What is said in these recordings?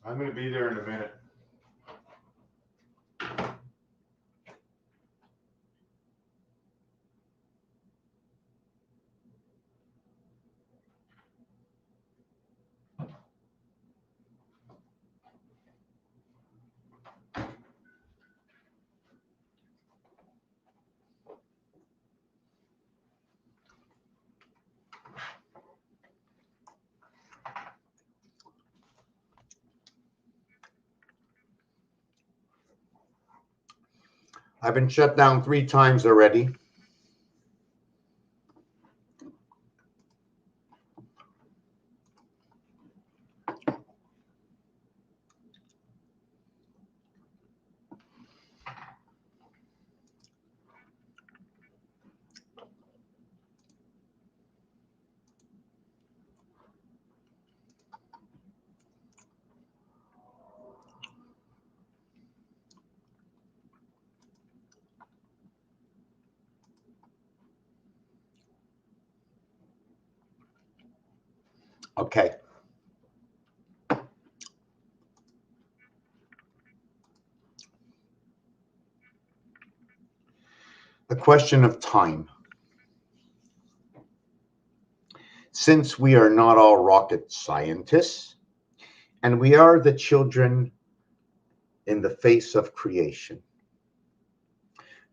I'm going to be there in a minute. I've been shut down 3 times already. Okay. The question of time. Since we are not all rocket scientists, and we are the children in the face of creation.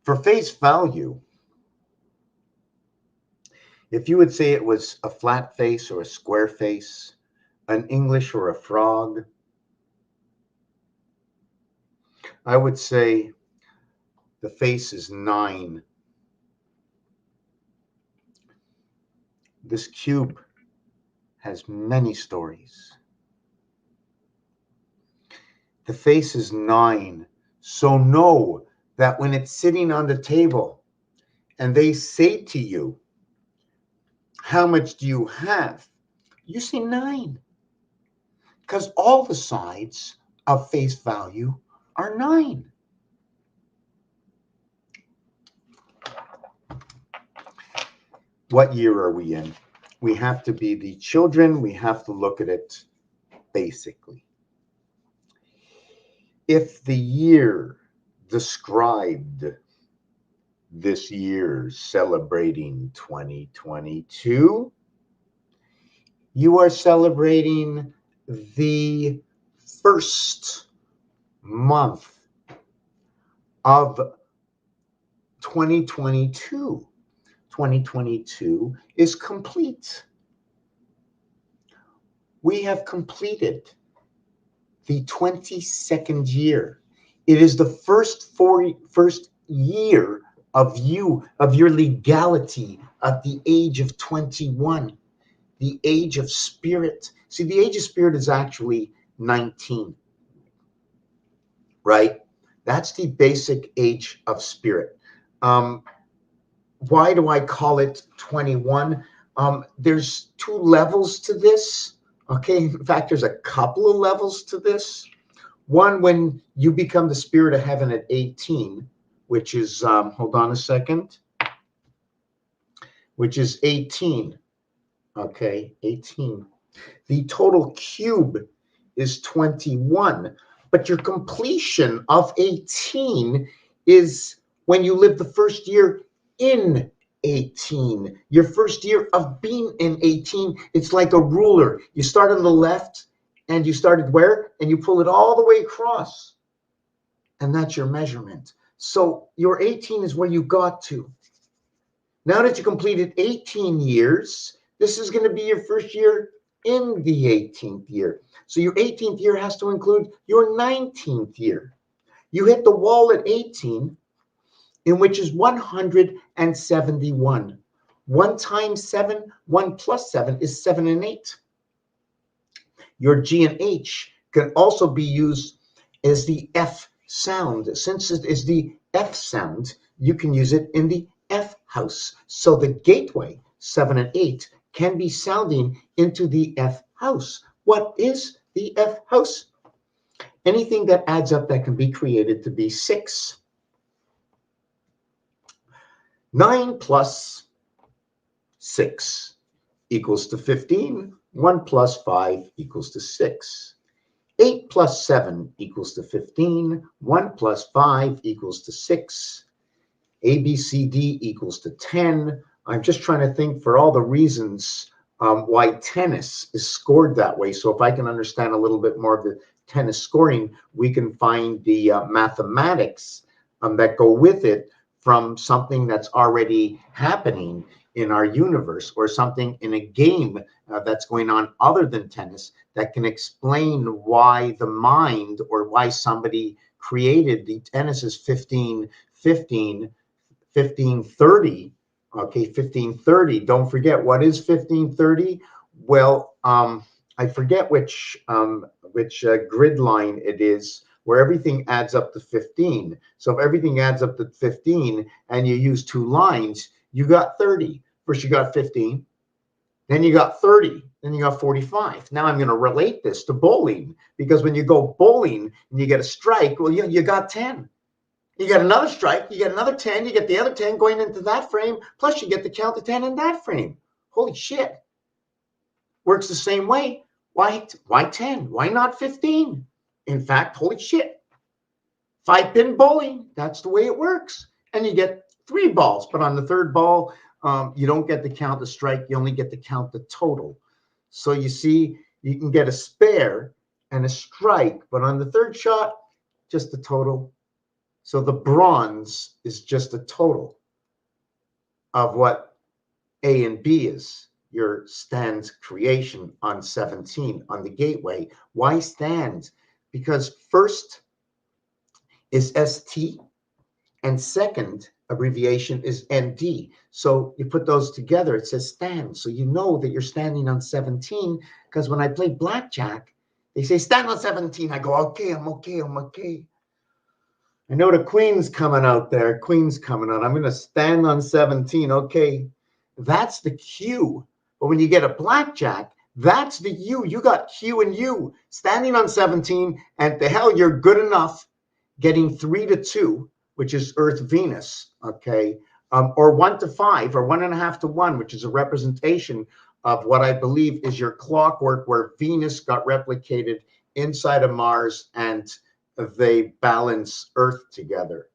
For face value, if you would say it was a flat face or a square face, an English or a frog, I would say the face is 9. This cube has many stories. The face is 9. So know that when it's sitting on the table and they say to you, how much do you have? You say 9. Because all the sides of face value are 9. What year are we in? We have to be the children. We have to look at it basically. If the year described this year celebrating 2022, you are celebrating the first month of 2022. 2022 is complete. We have completed the 22nd year. It is the first year of your legality at the age of 21, the age of spirit. See, the age of spirit is actually 19, right? That's the basic age of spirit. Why do I call it 21? There's 2 levels to this. Okay, in fact, there's a couple of levels to this. One, when you become the spirit of heaven at 18, which is, hold on a second, which is 18. Okay, 18. The total cube is 21, but your completion of 18 is when you live the first year in 18. Your first year of being in 18, it's like a ruler. You start on the left, and you started where? And you pull it all the way across. And that's your measurement. So your 18 is where you got to. Now that you completed 18 years, this is going to be your first year in the 18th year. So your 18th year has to include your 19th year. You hit the wall at 18, in which is 171. 1 times 7, 1 plus 7 is 7 and 8. Your G and H can also be used as the F sound. Since it is the F sound, you can use it in the F house. So the gateway, 7 and 8, can be sounding into the F house. What is the F house? Anything that adds up that can be created to be 6. 9 plus 6 equals to 15. 1 plus 5 equals to 6. 8 plus 7 equals to 15. 1 plus 5 equals to 6. A, B, C, D equals to 10. I'm just trying to think for all the reasons why tennis is scored that way. So if I can understand a little bit more of the tennis scoring, we can find the mathematics that go with it from something that's already happening in our universe, or something in a game that's going on other than tennis that can explain why the mind, or why somebody created the tennis is 15-15, 15-30. Okay, 15-30. Don't forget, what is 15-30? Well, I forget which grid line it is, where everything adds up to 15. So if everything adds up to 15 and you use 2 lines, you got 30. First you got 15, then you got 30, then you got 45. Now I'm going to relate this to bowling, because when you go bowling and you get a strike, well, you got 10. You get another strike, you get another 10, you get the other 10 going into that frame, plus you get the count to 10 in that frame. Holy shit. Works the same way. Why 10? Why not 15? In fact, holy shit. 5-pin bowling, that's the way it works. And you get 3 balls, but on the 3rd ball, you don't get the count to strike, you only get the count to total. So you see, you can get a spare and a strike, but on the 3rd shot, just the total. So the bronze is just a total of what A and B is, your stand creation on 17 on the gateway. Why stand? Because first is ST, and second abbreviation is ND. So you put those together, it says stand. So you know that you're standing on 17, because when I play blackjack, they say stand on 17. I go, okay, I'm okay, I'm okay. I know the queen's coming out there. Queen's coming out. I'm going to stand on 17. Okay, that's the Q. But when you get a blackjack, that's the U. You got Q and U standing on 17, and the hell, you're good enough getting 3-2, which is Earth Venus, okay, or 1-5, or 1.5 to 1, which is a representation of what I believe is your clockwork, where Venus got replicated inside of Mars and they balance Earth together.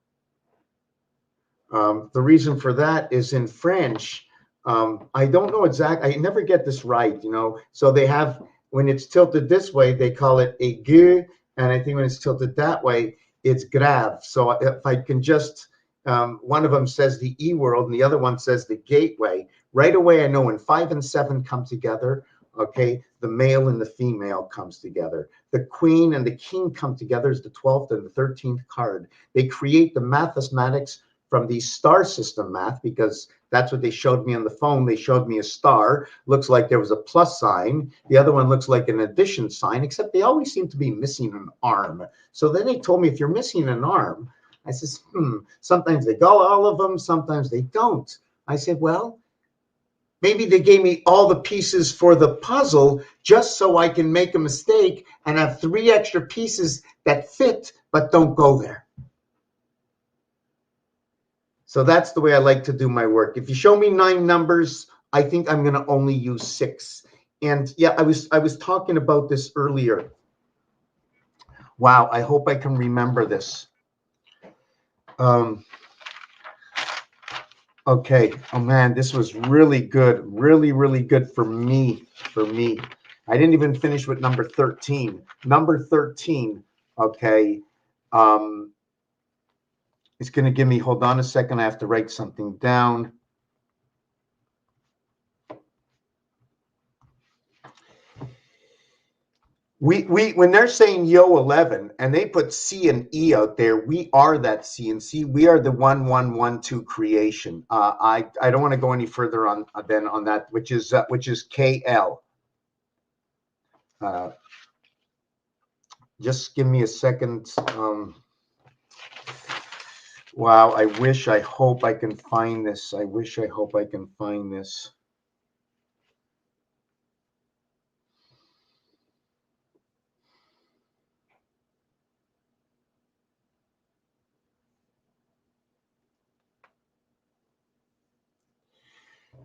The reason for that is in French, I don't know exactly, I never get this right, you know. So they have, when it's tilted this way, they call it aigu, and I think when it's tilted that way, it's grave. So if I can just, one of them says the E world and the other one says the gateway, right away I know when 5 and 7 come together, okay, the male and the female comes together. The queen and the king come together as the 12th and the 13th card. They create the mathematics from the star system math, because that's what they showed me on the phone. They showed me a star, looks like there was a plus sign. The other one looks like an addition sign, except they always seem to be missing an arm. So then they told me, if you're missing an arm, I says, sometimes they go all of them, sometimes they don't. I said, well, maybe they gave me all the pieces for the puzzle just so I can make a mistake and have 3 extra pieces that fit but don't go there. So that's the way I like to do my work. If you show me 9 numbers, I think I'm going to only use 6. And yeah, I was talking about this earlier. Wow, I hope I can remember this. Okay. Oh man, this was really good. Really, really good for me. I didn't even finish with number 13. Number 13, okay. It's going to give me, hold on a second, I have to write something down. When they're saying yo 11 and they put C and E out there, we are that C and C. We are the 1112 creation. I don't want to go any further on than on that, which is KL. Just give me a second. Wow, I hope I can find this. I hope I can find this.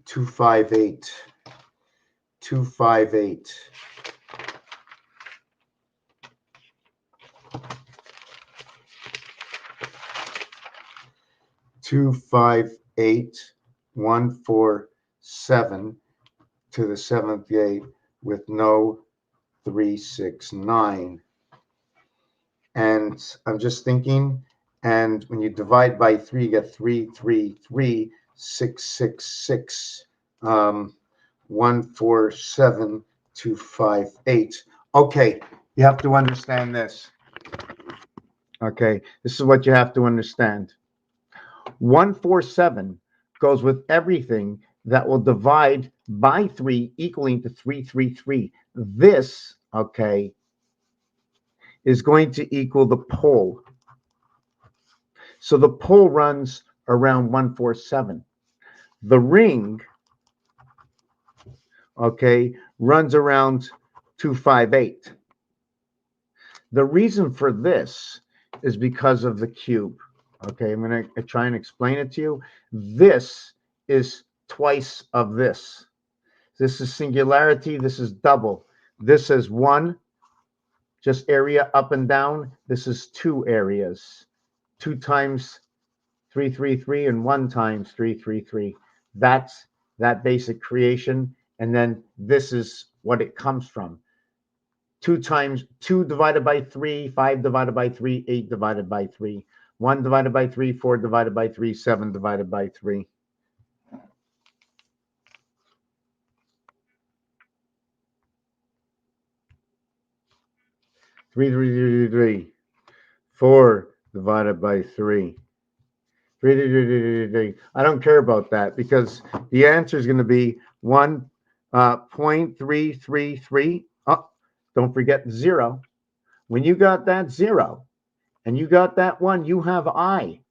Two five eight. 258. Two, 5, 8, 1, 4, 7 to the seventh gate with no 3, 6, 9. And I'm just thinking, and when you divide by 3, you get 3, 3, 3, 6, 6, 6, 1, 4, 7, 2, 5, 8. Okay, you have to understand this. Okay, this is what you have to understand. 147 goes with everything that will divide by 3 equaling to 333. This, okay, is going to equal the pole. So the pole runs around 147. The ring, okay, runs around 258. The reason for this is because of the cube. Okay, I'm going to try and explain it to you. This is twice of this. This is singularity. This is double. This is 1, just area up and down. This is 2 areas. 2 times 333 and 1 times 333. That's that basic creation. And then this is what it comes from. 2 times 2 divided by 3, 5 divided by 3, 8 divided by 3. 1 divided by 3, 4 divided by 3, 7 divided by 3. Three. 4 divided by 3. 3. I don't care about that because the answer is going to be 1.333. Oh, don't forget 0. When you got that 0 and you got that 1, you have I.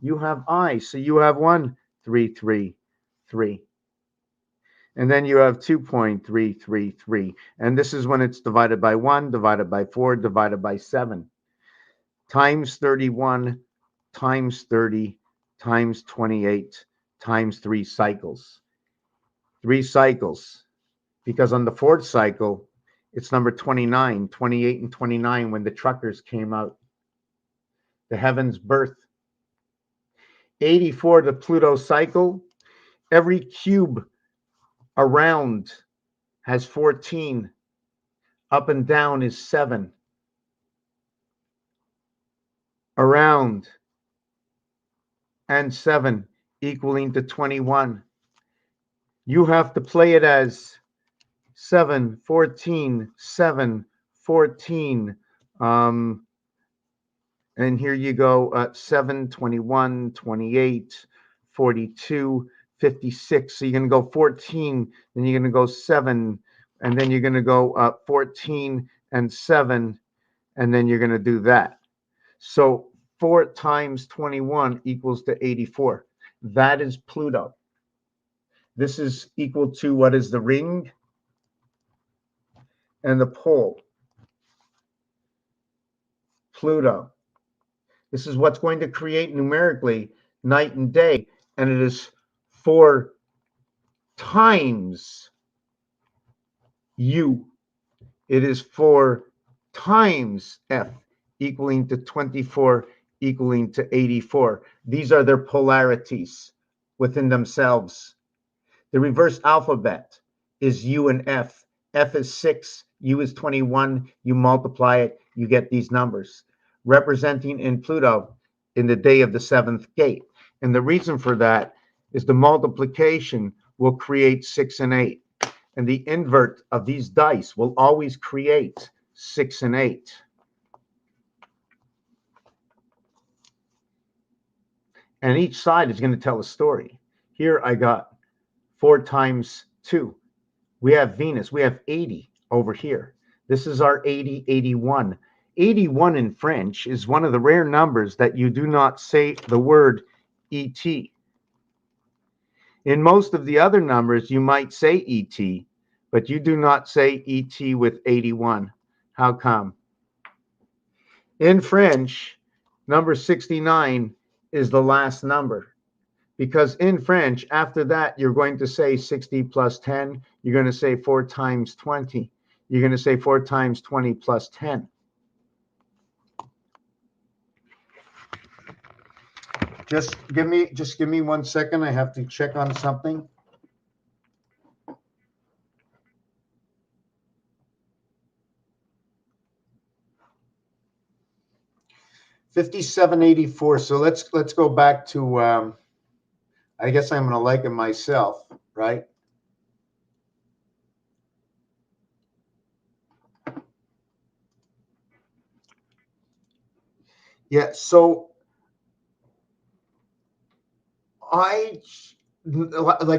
You have I. So you have 1.333. And then you have 2.333. And this is when it's divided by 1, divided by 4, divided by 7. Times 31, times 30, times 28, times 3 cycles. 3 cycles. Because on the 4th cycle, it's number 29, 28, and 29 when the truckers came out. The heavens birth. 84, the Pluto cycle. Every cube around has 14. Up and down is 7. Around and 7 equaling to 21. You have to play it as 7, 14, 7, 14. And here you go, 7, 21, 28, 42, 56. So you're going to go 14, then you're going to go 7, and then you're going to go 14 and 7, and then you're going to do that. So 4 times 21 equals to 84. That is Pluto. This is equal to what is the ring and the pole. Pluto. This is what's going to create numerically night and day. And it is 4 times U. It is 4 times F, equaling to 24, equaling to 84. These are their polarities. within themselves. The reverse alphabet is U and F. F is 6, U is 21. You multiply it, you get these numbers, representing in Pluto in the day of the 7th gate. And the reason for that is the multiplication will create 6 and 8. And the invert of these dice will always create 6 and 8. And each side is going to tell a story. Here I got 4 times 2. We have Venus. We have 80 over here. This is our 80, 81. 81 in French is one of the rare numbers that you do not say the word ET. In most of the other numbers, you might say ET, but you do not say ET with 81. How come? In French, number 69 is the last number. Because in French, after that, you're going to say 60 plus 10. You're going to say 4 times 20. You're going to say 4 times 20 plus 10. Just give me 1 second. I have to check on something. $57.84. So let's go back to. I guess I'm going to like it myself, right? Yeah. So like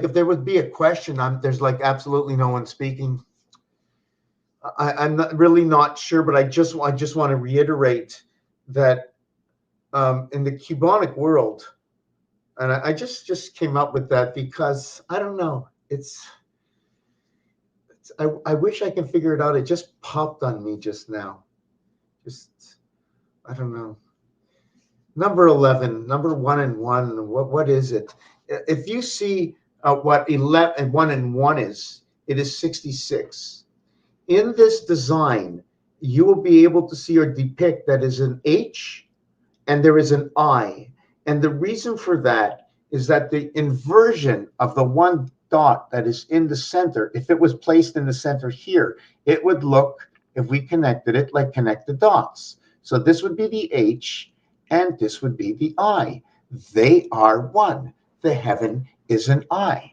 if there would be a question, there's like absolutely no one speaking. I'm really not sure, but I just want to reiterate that in the Cubonic world, and I just came up with that because I don't know. I wish I can figure it out. It just popped on me just now. I don't know. Number 11, number 1 and 1. What is it? If you see what 11 and 1 and 1 is, it is 66. In this design, you will be able to see or depict that is an H and there is an I. And the reason for that is that the inversion of the one dot that is in the center, if it was placed in the center here, it would look, if we connected it, like connected dots. So this would be the H and this would be the I. They are one. The heaven is an I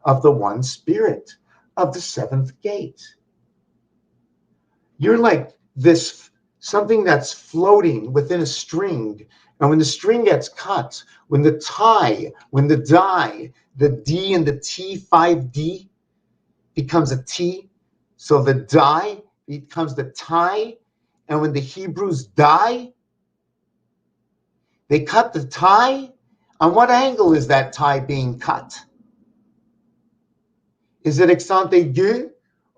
of the one spirit of the 7th gate. You're like this, something that's floating within a string. And when the string gets cut, when the die, the D and the T, 5D, becomes a T. So the die becomes the tie. And when the Hebrews die, they cut the tie. On what angle is that tie being cut? Is it accent aigu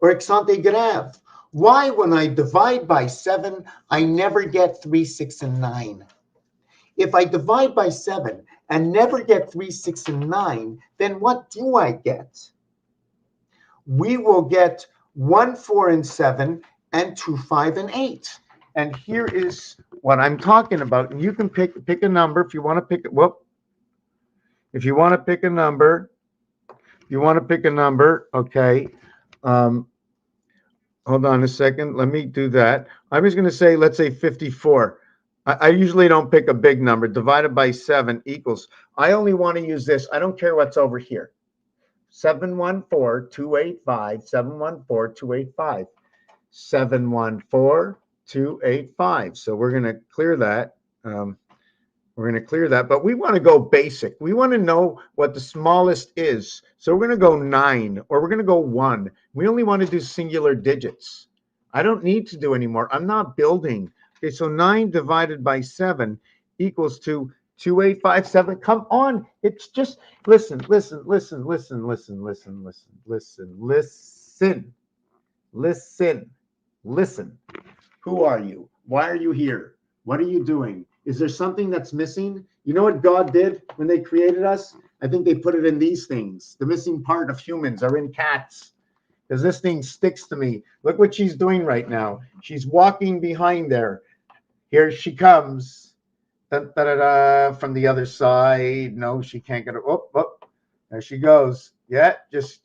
or accent grave? Why, when I divide by 7, I never get 3, 6, and 9? If I divide by 7 and never get 3, 6, and 9, then what do I get? We will get 1, 4, and 7, and 2, 5, and 8. And here is what I'm talking about. And you can pick a number if you want to pick it. Well, if you want to pick a number, okay. Hold on a second. Let me do that. I'm just going to say, let's say 54. I usually don't pick a big number. Divided by 7 equals. I only want to use this. I don't care what's over here. 714-285, 714-285, 714-285. So we're going to clear that. But we want to go basic. We want to know what the smallest is. So we're going to go 9 or we're going to go 1. We only want to do singular digits. I don't need to do anymore. I'm not building. Okay, so 9 divided by 7 equals to 2857. Come on. It's just listen. Who are you? Why are you here? What are you doing? Is there something that's missing? You know what God did when they created us? I think they put it in these things. The missing part of humans are in cats. Because this thing sticks to me. Look what she's doing right now. She's walking behind there. Here she comes. Da, da, da, da, from the other side. No, she can't get her. Oh, There she goes. Yeah, just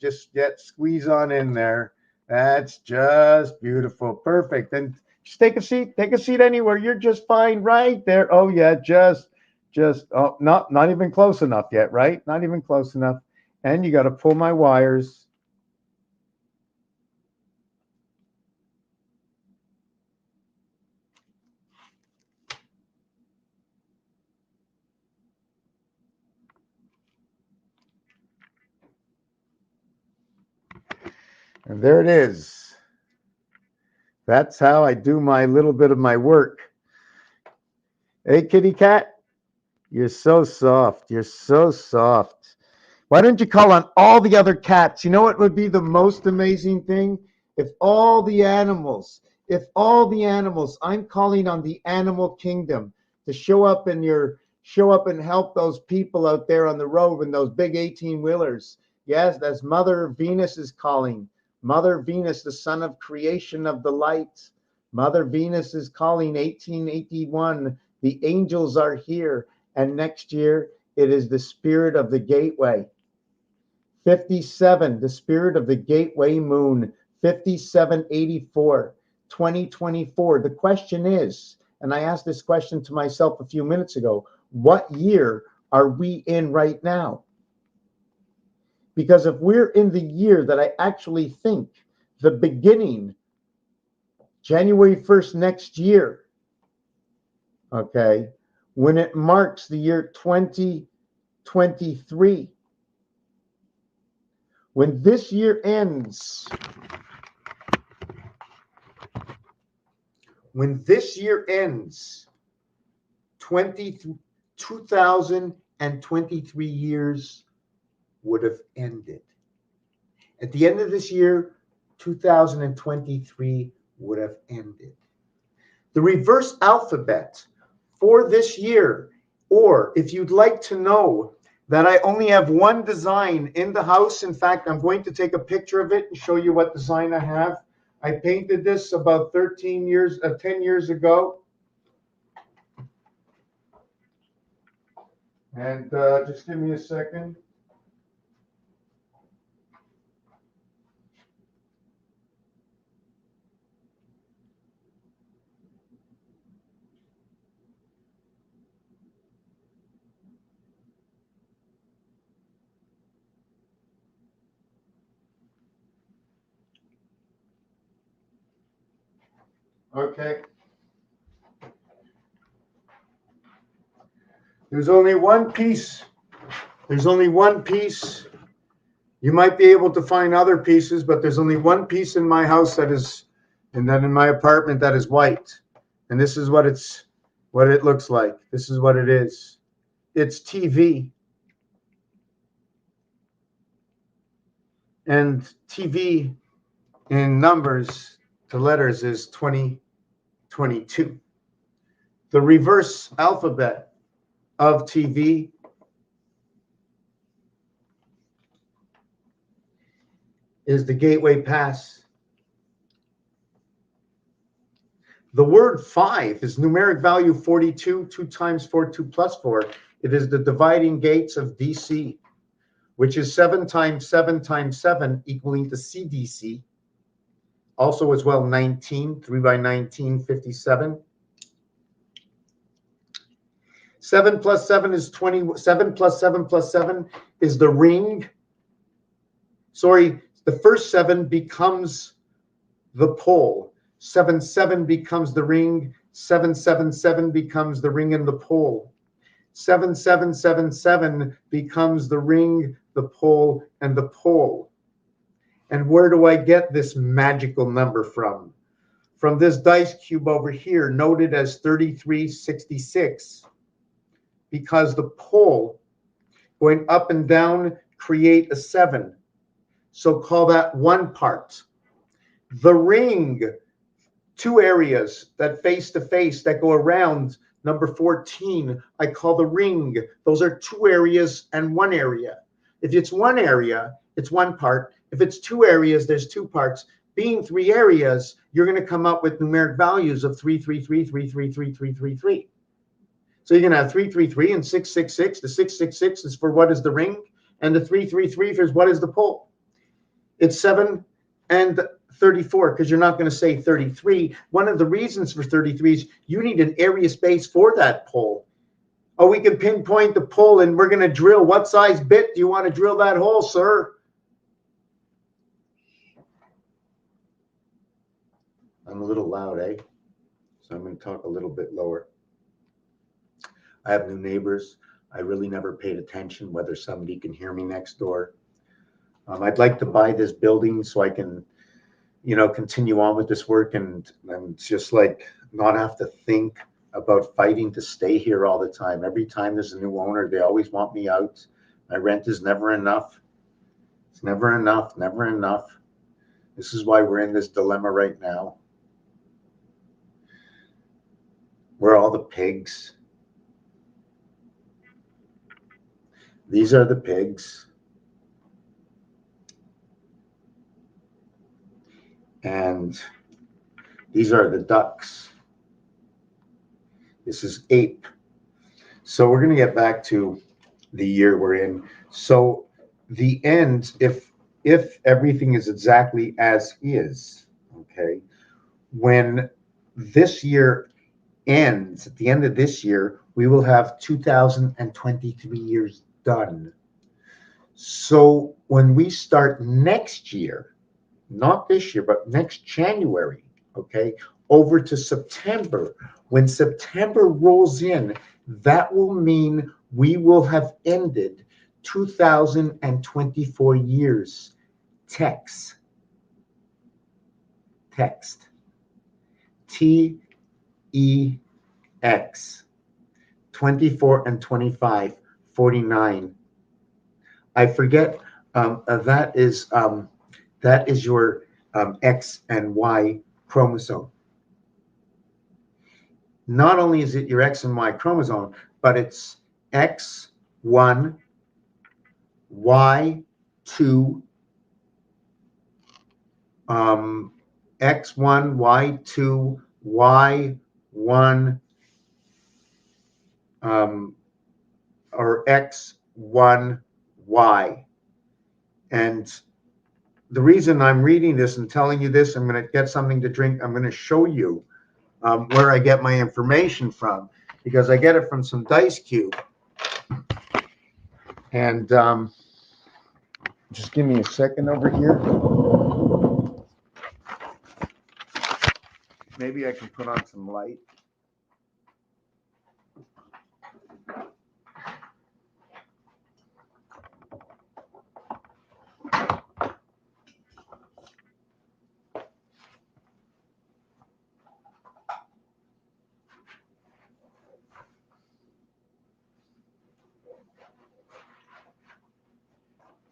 squeeze on in there. That's just beautiful. Perfect. And just take a seat. Take a seat anywhere. You're just fine right there. Oh yeah, just oh, not even close enough yet, right? Not even close enough. And you got to pull my wires. And there it is. That's how I do my little bit of my work. Hey, kitty cat, you're so soft. You're so soft. Why don't you call on all the other cats? You know what would be the most amazing thing? If all the animals, I'm calling on the animal kingdom to show up and help those people out there on the road in those big 18-wheelers. Yes, that's Mother Venus is calling. Mother Venus, the son of creation of the light. Mother Venus is calling 1881. The angels are here. And next year, it is the spirit of the gateway. 57, the spirit of the gateway moon. 5784, 2024. The question is, and I asked this question to myself a few minutes ago, what year are we in right now? Because if we're in the year that I actually think, the beginning, January 1st next year, okay, when it marks the year 2023, when this year ends, 2023 years would have ended. At the end of this year, 2023 would have ended. The reverse alphabet for this year, or if you'd like to know that I only have one design in the house, in fact, I'm going to take a picture of it and show you what design I have. I painted this about 10 years ago. And just give me a second. Okay. There's only one piece. You might be able to find other pieces, but there's only one piece in my house that is, and then in my apartment that is white. And this is what it looks like. This is what it is. It's TV. And TV in numbers to letters is 2022. The reverse alphabet of TV is the gateway pass. The word 5 is numeric value 42, 2 times 4, 2 plus 4. It is the dividing gates of DC, which is 7 times 7 times 7 equaling to CDC. Also as well 19, 3 by 19, 57. 7 plus 7 is 20. 7 plus 7 plus 7 is the ring. Sorry, the first 7 becomes the pole. 7, 7 becomes the ring. 7, 7, 7 becomes the ring and the pole. 7, 7, 7, 7 becomes the ring, the pole, and the pole. And where do I get this magical number from? From this dice cube over here, noted as 3366. Because the pole going up and down create a 7. So call that one part. The ring, 2 areas that face to face that go around number 14, I call the ring. Those are 2 areas and 1 area. If it's 1 area, it's 1 part. If it's 2 areas, there's 2 parts. Being 3 areas, you're going to come up with numeric values of 333, 333, 333. So you're going to have 333 and 666. The 666 is for what is the ring? And the 333 is what is the pole? It's 7 and 34, because you're not going to say 33. One of the reasons for 33 is you need an area space for that pole. Oh, we can pinpoint the pole and we're going to drill. What size bit do you want to drill that hole, sir? I'm a little loud, eh? So I'm going to talk a little bit lower. I have new neighbors. I really never paid attention whether somebody can hear me next door. I'd like to buy this building so I can, continue on with this work and just like not have to think about fighting to stay here all the time. Every time there's a new owner, they always want me out. My rent is never enough. It's never enough, never enough. This is why we're in this dilemma right now. Where are all the pigs? These are the pigs. And these are the ducks. This is ape. So we're going to get back to the year we're in. So the end, if everything is exactly as is, okay, when this year ends, at the end of this year, we will have 2023 years done. So when we start next year, not this year, but next January, okay, over to September, when September rolls in, that will mean we will have ended 2024 years. Text. T-E-X. 24 and 25, 49. I forget, that is your X and Y chromosome. Not only is it your X and Y chromosome, but it's X1, Y2, X1, Y2, Y1, or X1Y. And the reason I'm reading this and telling you this, I'm going to get something to drink. I'm going to show you where I get my information from, because I get it from some dice cube. And just give me a second over here. Maybe I can put on some light.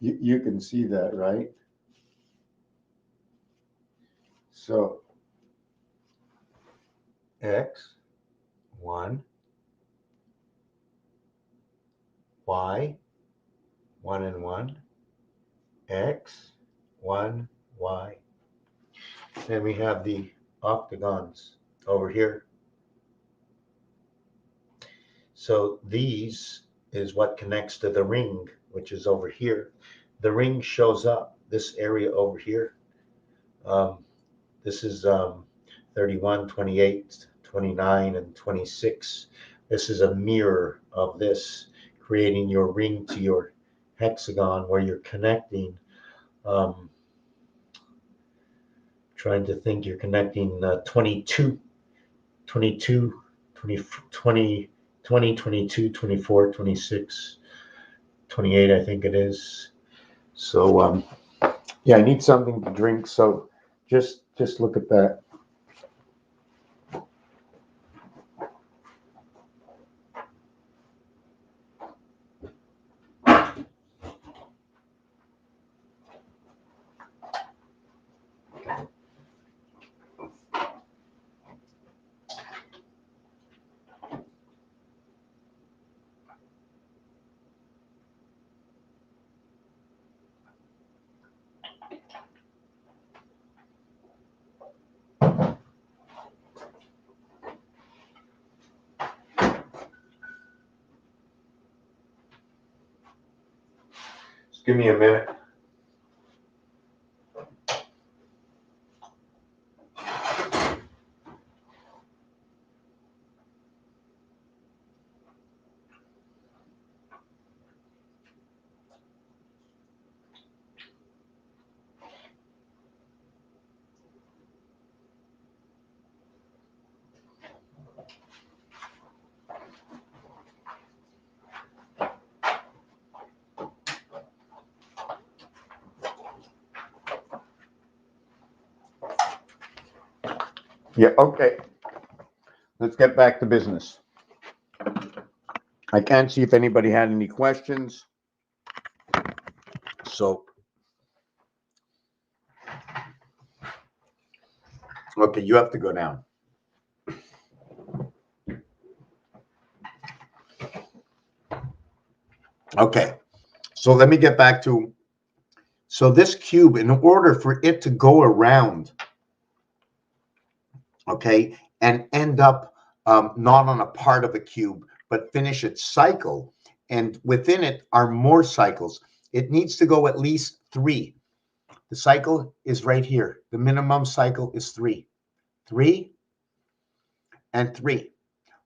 You can see that, right? So X, 1, Y, 1 and 1, X, 1, Y. Then we have the octagons over here. So these is what connects to the ring, which is over here. The ring shows up, this area over here. This is 31, 28, 29, and 26. This is a mirror of this, creating your ring to your hexagon where you're connecting. Trying to think, you're connecting 22, 22, 20, 20, 20, 22, 24, 26, 28, I think it is. So, yeah, I need something to drink. So just look at that. Just give me a minute. Yeah, okay. Let's get back to business. I can't see if anybody had any questions. So, okay, you have to go down. Okay, so let me get back to, so this cube, in order for it to go around, okay, and end up not on a part of a cube, but finish its cycle, and within it are more cycles, it needs to go at least 3. The cycle is right here. The minimum cycle is 3. 3 and 3.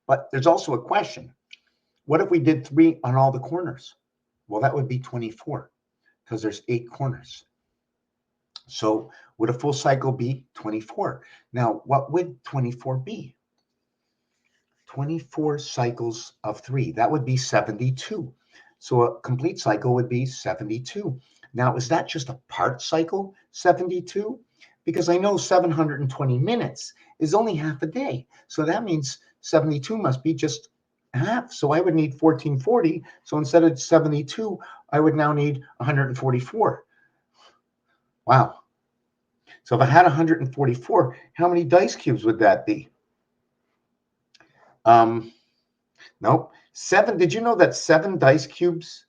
But there's also a question. What if we did 3 on all the corners? Well, that would be 24 because there's 8 corners. So would a full cycle be 24? Now, what would 24 be? 24 cycles of 3. That would be 72. So a complete cycle would be 72. Now, is that just a part cycle, 72? Because I know 720 minutes is only half a day. So that means 72 must be just half. So I would need 1440. So instead of 72, I would now need 144. Wow. So if I had 144, how many dice cubes would that be? Nope. 7. Did you know that 7 dice cubes?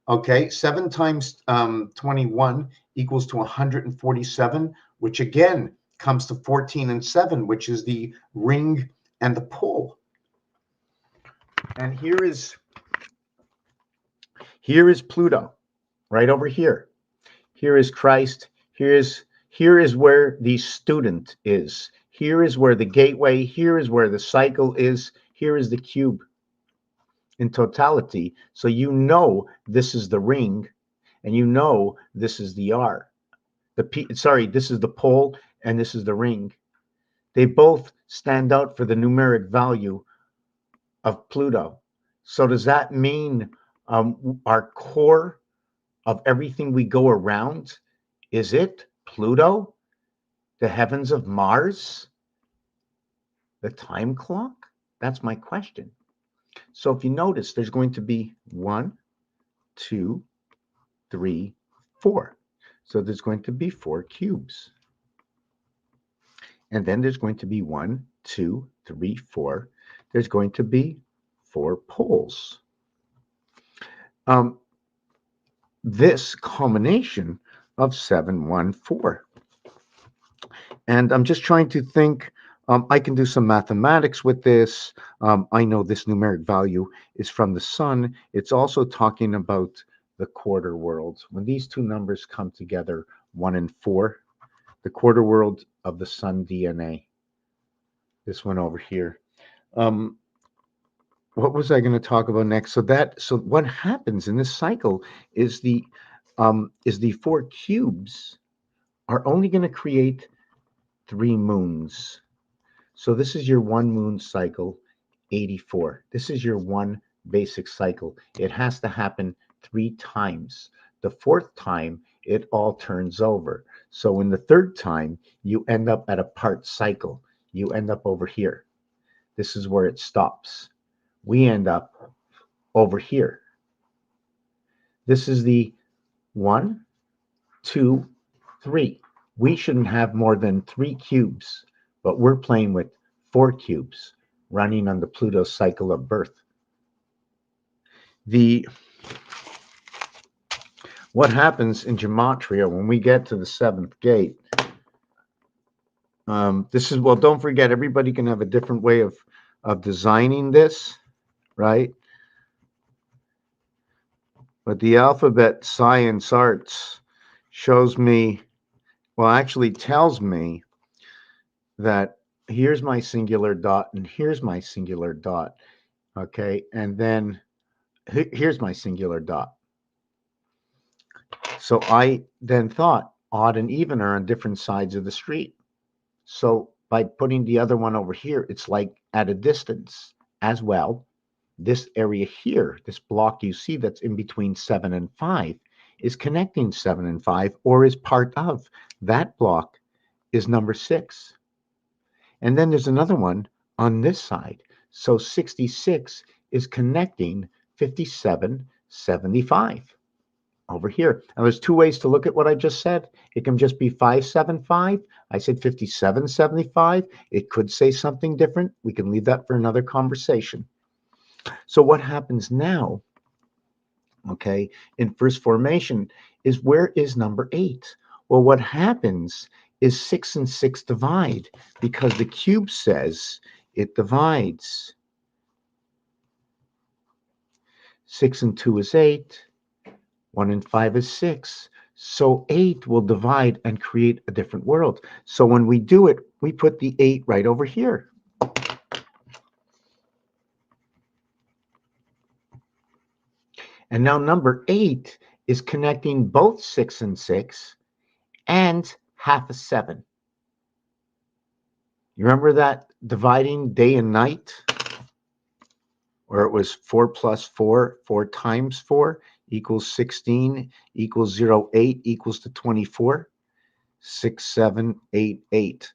Okay, 7 times 21 equals to 147, which again comes to 14 and 7, which is the ring and the pole. And here is Pluto, right over here. Here is Christ. Here is where the student is. Here is where the gateway. Here is where the cycle is. Here is the cube in totality. So you know this is the ring, and you know this is the R. This is the pole, and this is the ring. They both stand out for the numeric value of Pluto. So does that mean our core of everything we go around, is it Pluto, the heavens of Mars, the time clock? That's my question. So if you notice, there's going to be 1, 2, 3, 4. So there's going to be 4 cubes. And then there's going to be 1, 2, 3, 4. There's going to be 4 poles. This combination of 7, 1, 4. And I'm just trying to think, I can do some mathematics with this. I know this numeric value is from the sun. It's also talking about the quarter world. When these two numbers come together, 1 and 4, the quarter world of the sun DNA. This one over here. What was I going to talk about next? So what happens in this cycle is the 4 cubes are only going to create 3 moons. So this is your 1 moon cycle, 84. This is your 1 basic cycle. It has to happen 3 times. The 4th time, it all turns over. So in the 3rd time, you end up at a part cycle. You end up over here. This is where it stops. We end up over here. This is the 1, 2, 3. We shouldn't have more than 3 cubes, but we're playing with 4 cubes running on the Pluto cycle of birth. What happens in gematria when we get to the 7th gate? Don't forget, everybody can have a different way of designing this, right? But the alphabet science arts shows me, well, actually tells me that here's my singular dot and here's my singular dot. Okay. And then here's my singular dot. So I then thought odd and even are on different sides of the street. So by putting the other one over here, it's like at a distance as well. This area here, this block you see that's in between 7 and 5, is connecting 7 and 5, or is part of. That block is number 6. And then there's another one on this side. So 66 is connecting 57, 75 over here. Now there's two ways to look at what I just said. It can just be 575. I said 5775. It could say something different. We can leave that for another conversation. So what happens now, okay, in first formation is, where is number 8? Well, what happens is 6 and 6 divide, because the cube says it divides. 6 and 2 is 8. 1 and 5 is 6. So 8 will divide and create a different world. So when we do it, we put the 8 right over here. And now number 8 is connecting both 6 and 6 and half a 7. You remember that dividing day and night? Or it was 4 plus 4, 4 times 4 equals 16, equals 0, 8 equals to 24, 6, 7, 8, 8.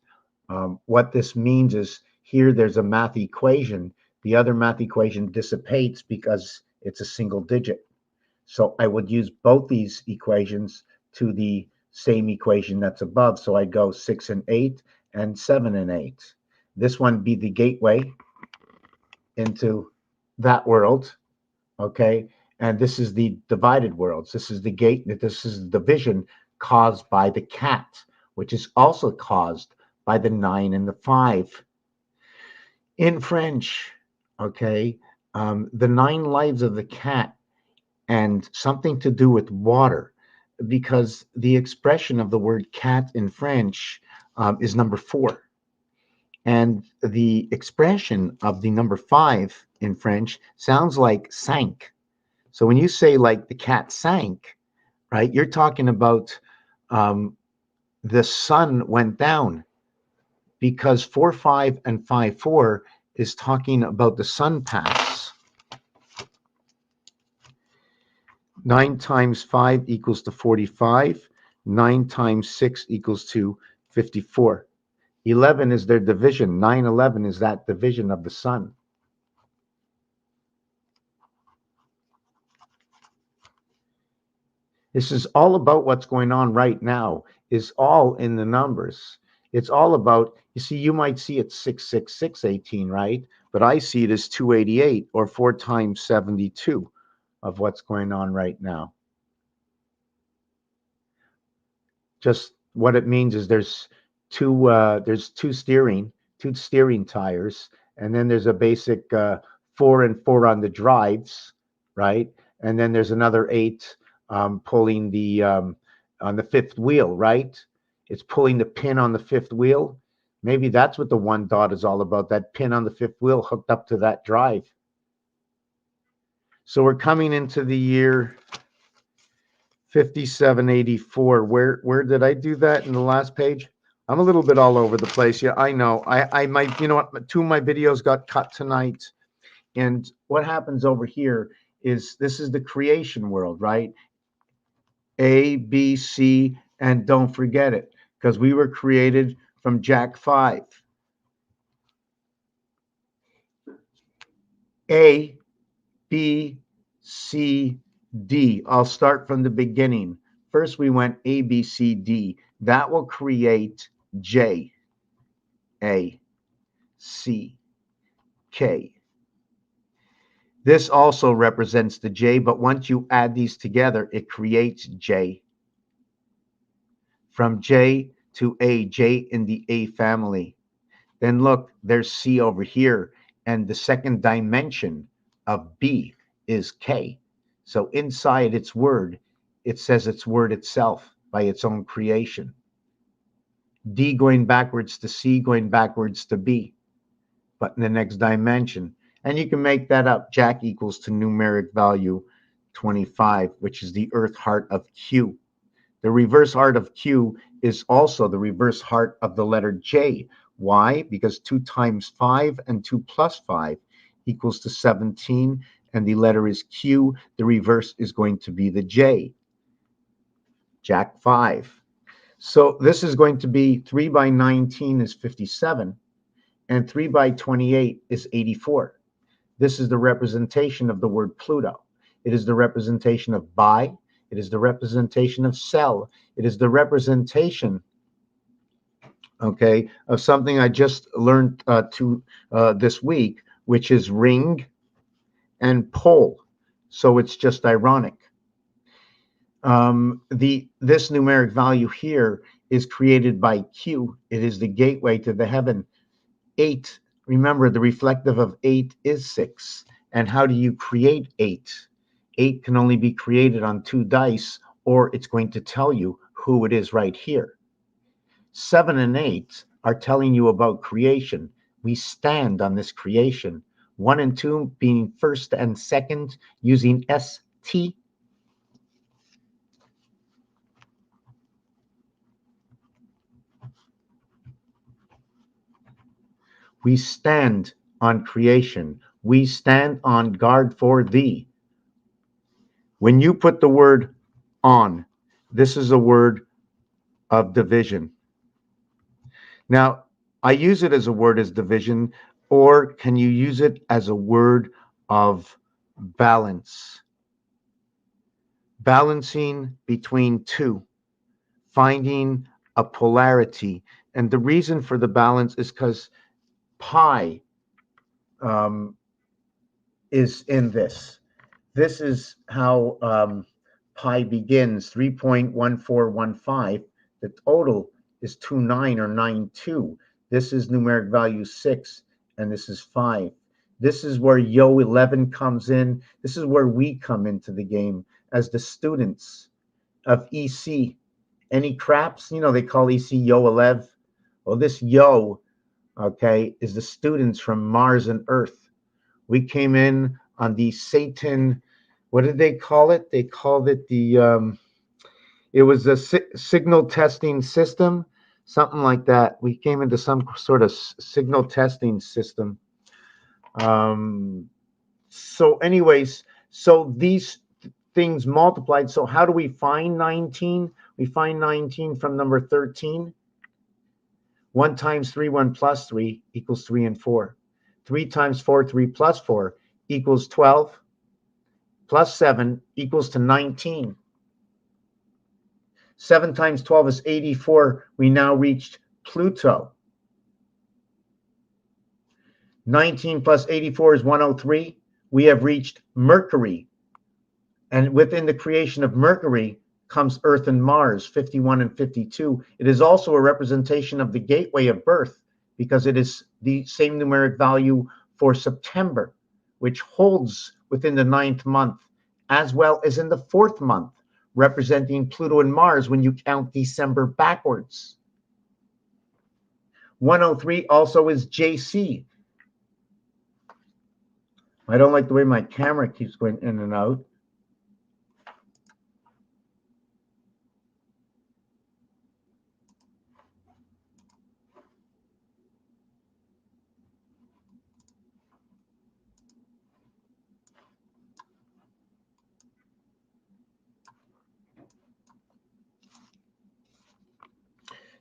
What this means is, here there's a math equation. The other math equation dissipates because it's a single digit. So I would use both these equations to the same equation that's above. So I'd go 6 and 8 and 7 and 8. This one be the gateway into that world, okay? And this is the divided worlds. This is the gate, this is the division caused by the cat, which is also caused by the 9 and the 5. In French, okay, the 9 lives of the cat, and something to do with water, because the expression of the word cat in French is number 4. And the expression of the number 5 in French sounds like sank. So when you say like the cat sank, right, you're talking about the sun went down, because 4-5 and 5-4 is talking about the sun pass. 9 times 5 equals to 45. 9 times 6 equals to 54. 11 is their division. 9/11 is that division of the sun. This is all about what's going on right now, is all in the numbers. It's all about, you see, you might see it 66618, right? But I see it as 288, or 4 times 72 of what's going on right now. Just what it means is there's two steering tires, and then there's a basic 4 and 4 on the drives, right? And then there's another 8 pulling the on the 5th wheel, right? It's pulling the pin on the 5th wheel. Maybe that's what the 1 dot is all about, that pin on the 5th wheel hooked up to that drive. So we're coming into the year 5784. Where did I do that in the last page? I'm a little bit all over the place. Yeah, I know. I might, you know what, 2 of my videos got cut tonight. And what happens over here is, this is the creation world, right? A, B, C, and don't forget it, because we were created from Jack 5. A, B, C, D. I'll start from the beginning. First, we went A, B, C, D. That will create J, A, C, K. This also represents the J, but once you add these together, it creates J. From J to A, J in the A family. Then look, there's C over here, and the second dimension of B is K. So inside its word, it says its word itself by its own creation. D going backwards to C, going backwards to B, but in the next dimension. And you can make that up. Jack equals to numeric value 25, which is the earth heart of Q. The reverse heart of Q is also the reverse heart of the letter J. Why? Because 2 times 5 and 2 plus 5 equals to 17, and the letter is Q. The reverse is going to be the J. Jack 5. So this is going to be 3 by 19 is 57, and 3 by 28 is 84. This is the representation of the word Pluto. It is the representation of bi. It is the representation of cell. It is the representation, okay, of something I just learned this week, which is ring and pole. So it's just ironic. This numeric value here is created by Q. It is the gateway to the heaven. 8. Remember, the reflective of 8 is 6. And how do you create 8? 8 can only be created on 2 dice, or it's going to tell you who it is right here. 7 and 8 are telling you about creation. We stand on this creation. 1 and 2 being first and second, using ST. We stand on creation. We stand on guard for thee. When you put the word on, this is a word of division. Now, I use it as a word as division, or can you use it as a word of balance? Balancing between two, finding a polarity. And the reason for the balance is because pi is in this. This is how pi begins, 3.1415. The total is 29 or 92. This is numeric value 6, and this is 5. This is where Yo 11 comes in. This is where we come into the game as the students of EC. Any craps? You know, they call EC Yo 11. Well, this Yo, okay, is the students from Mars and Earth. We came in on the Satan, what did they call it? They called it the, it was a signal testing system, something like that. We came into some sort of signal testing system. So anyways, so these things multiplied. So how do we find 19? We find 19 from number 13. 1 times 3, 1 plus 3 equals 3 and 4. 3 times 4, 3 plus 4 equals 12. Plus 7 equals to 19. 7 times 12 is 84. We now reached Pluto. 19 plus 84 is 103. We have reached Mercury. And within the creation of Mercury comes Earth and Mars, 51 and 52. It is also a representation of the gateway of birth, because it is the same numeric value for September, which holds within the 9th month, as well as in the 4th month, representing Pluto and Mars when you count December backwards. 103 also is JC. I don't like the way my camera keeps going in and out.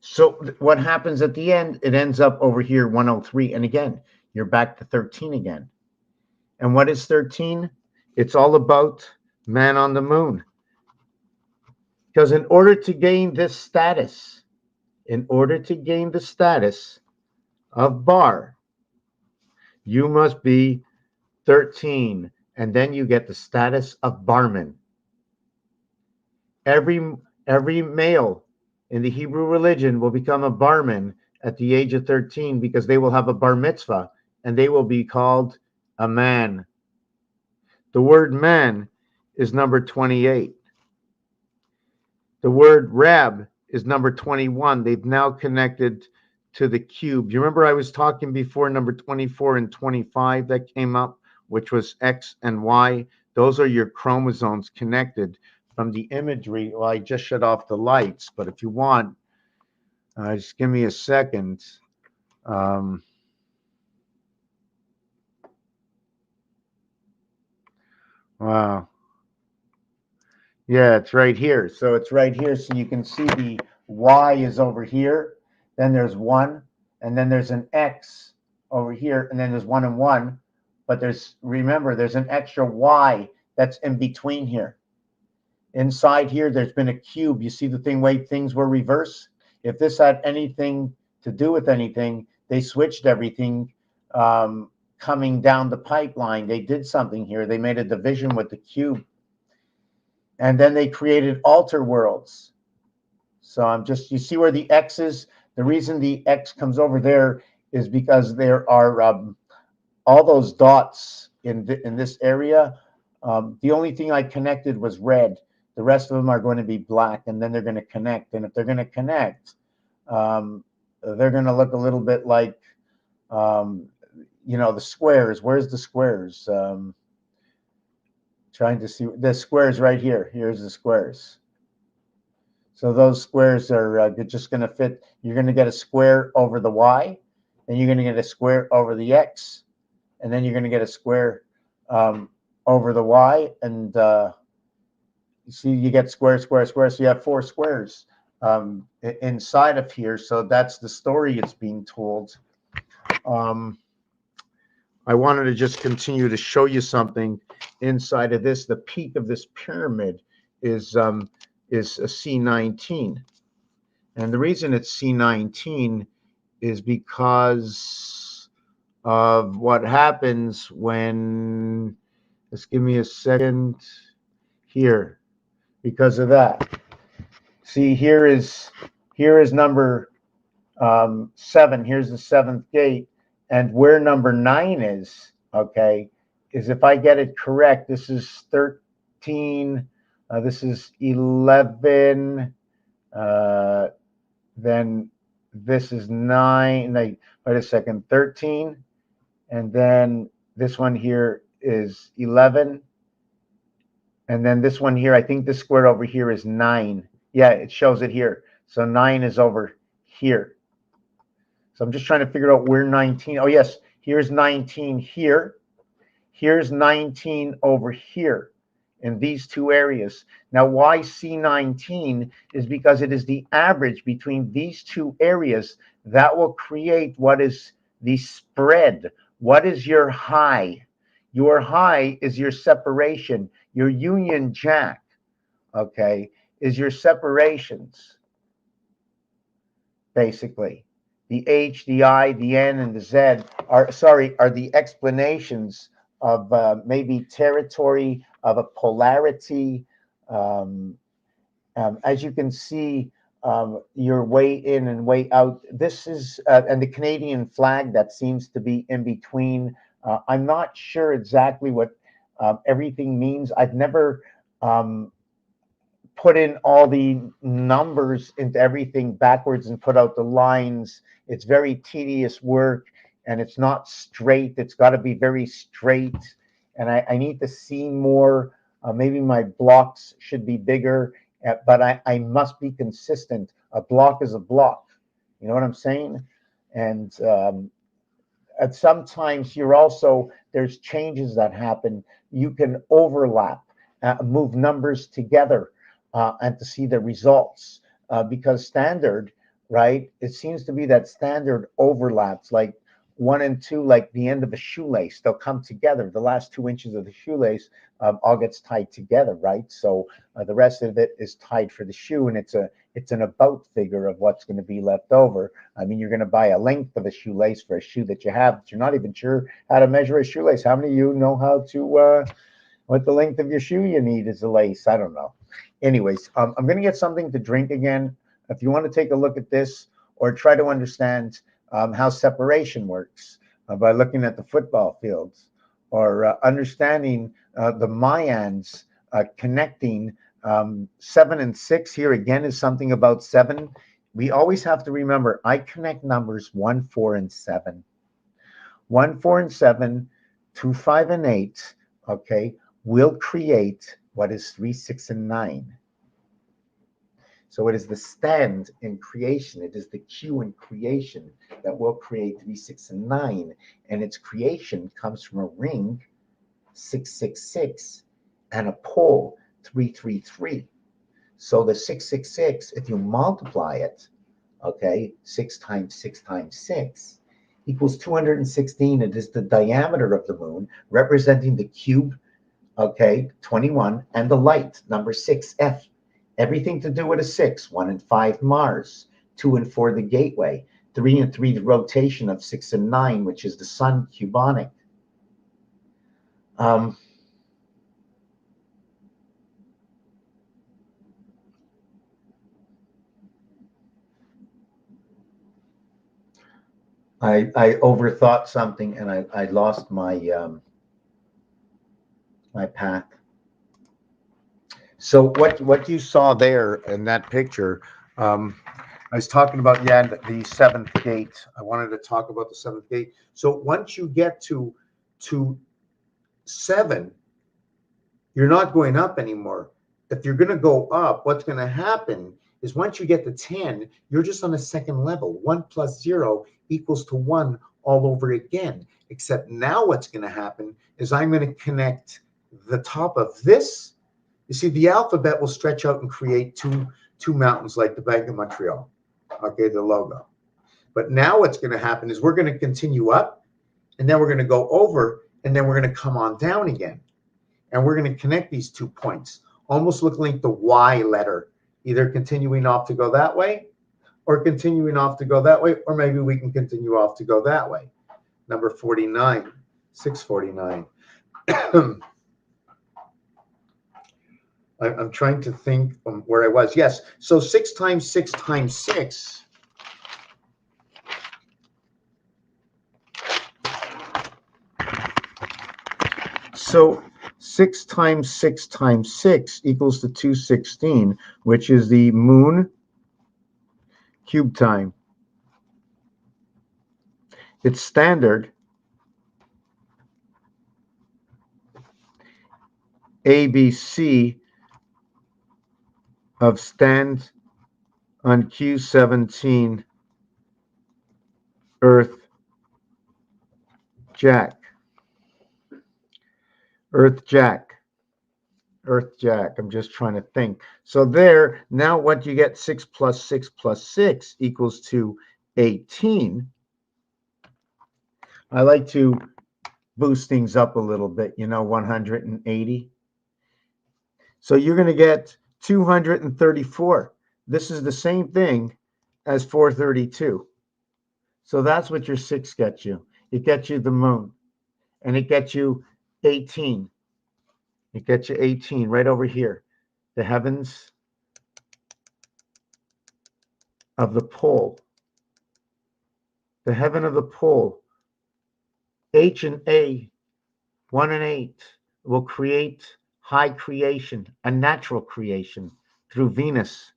So what happens at the end, it ends up over here, 103. And again, you're back to 13 again. And what is 13? It's all about man on the moon. Because in order to gain this status, in order to gain the status of bar, you must be 13. And then you get the status of barman. Every male in the Hebrew religion will become a barman at the age of 13, because they will have a bar mitzvah and they will be called a man. The word man is number 28. The word Reb is number 21. They've now connected to the cube. You remember I was talking before number 24 and 25 that came up, which was X and Y. Those are your chromosomes connected from the imagery. Well, I just shut off the lights, but if you want, just give me a second. Wow. Yeah, it's right here. So it's right here. So you can see the Y is over here. Then there's 1. And then there's an X over here. And then there's 1 and 1. But remember, there's an extra Y that's in between here. Inside here, there's been a cube. You see the way things were reversed? If this had anything to do with anything, they switched everything coming down the pipeline. They did something here. They made a division with the cube. And then they created alter worlds. So you see where the X is? The reason the X comes over there is because there are all those dots in this area. The only thing I connected was red. The rest of them are going to be black, and then they're going to connect. And if they're going to connect, they're going to look a little bit like, the squares. Where's the squares? Trying to see the squares right here. Here's the squares. So those squares are just going to fit. You're going to get a square over the Y, then you're going to get a square over the X, and then you're going to get a square over the Y. And you see, you get square, square, square. So you have 4 squares inside of here. So that's the story it's being told. I wanted to just continue to show you something inside of this. The peak of this pyramid is a C19. And the reason it's C19 is because of what happens when, just give me a second here, because of that. See, here is number 7. Here's the 7th gate. And where number 9 is, okay, is if I get it correct, this is 13, this is 11, then this is 9, wait a second, 13, and then this one here is 11, and then this one here, I think this square over here is 9. Yeah, it shows it here. So 9 is over here. So I'm just trying to figure out where 19, oh yes, here's 19 here. Here's 19 over here in these 2 areas. Now, why C19 is because it is the average between these 2 areas that will create what is the spread. What is your high? Your high is your separation. Your Union Jack, okay, is your separations, basically. The H, the I, the N, and the Z are the explanations of maybe territory, of a polarity. As you can see, your way in and way out. This is, and the Canadian flag that seems to be in between. I'm not sure exactly what everything means. I've never put in all the numbers into everything backwards and put out the lines. It's very tedious work, and it's not straight. It's got to be very straight, and I need to see more. Maybe my blocks should be bigger, but I must be consistent. A block is a block. You know what I'm saying? And at sometimes there's changes that happen. You can overlap, move numbers together, and to see the results, because standard, right? It seems to be that standard overlaps, like 1 and 2, like the end of a shoelace. They'll come together. The last 2 inches of the shoelace all gets tied together, right? So the rest of it is tied for the shoe, and it's an about figure of what's going to be left over. I mean, you're going to buy a length of a shoelace for a shoe that you have, but you're not even sure how to measure a shoelace. How many of you know how to what the length of your shoe you need is a lace? I don't know. Anyways, I'm going to get something to drink again. If you want to take a look at this or try to understand how separation works by looking at the football fields, or understanding the Mayans connecting 7 and 6 here again is something about 7. We always have to remember, I connect numbers 1, 4, and 7. 1, 4, and 7, 2, 5, and 8, okay, will create what is 3, 6, and 9. So it is the stand in creation. It is the Q in creation that will create 3, 6, and 9. And its creation comes from a ring, 666, and a pole, 333. So the 666, if you multiply it, okay, 6 times 6 times 6 equals 216. It is the diameter of the moon, representing the cube, okay, 21, and the light, number 6, F. Everything to do with a 6, 1 and 5, Mars, 2 and 4, the gateway, 3 and 3, the rotation of 6 and 9, which is the sun, Cubonic. I overthought something and I lost my my path. So what you saw there in that picture, I was talking about, yeah, the 7th gate. I wanted to talk about the 7th gate. So once you get to 7, you're not going up anymore. If you're going to go up, what's going to happen is once you get to 10, you're just on a second level. 1 plus 0 equals to 1 all over again. Except now what's going to happen is I'm going to connect the top of this. You see, the alphabet will stretch out and create two mountains like the Bank of Montreal, okay, the logo. But now what's going to happen is we're going to continue up, and then we're going to go over, and then we're going to come on down again. And we're going to connect these 2 points, almost looking like the Y letter, either continuing off to go that way or continuing off to go that way, or maybe we can continue off to go that way. Number 49, 649. I'm trying to think where I was. Yes, so 6 times 6 times 6. So 6 times 6 times 6 equals to 216, which is the moon cube time. It's standard ABC of stand on Q17 Earth Jack. Earth Jack. Earth Jack. I'm just trying to think. So there, now what you get, 6 plus 6 plus 6 equals to 18. I like to boost things up a little bit, 180. So you're going to get 234. This is the same thing as 432. So that's what your 6 gets you. It gets you the moon. And it gets you 18. It gets you 18 right over here. The heavens of the pole. The heaven of the pole. H and A, 1 and 8, will create high creation, a natural creation through Venus.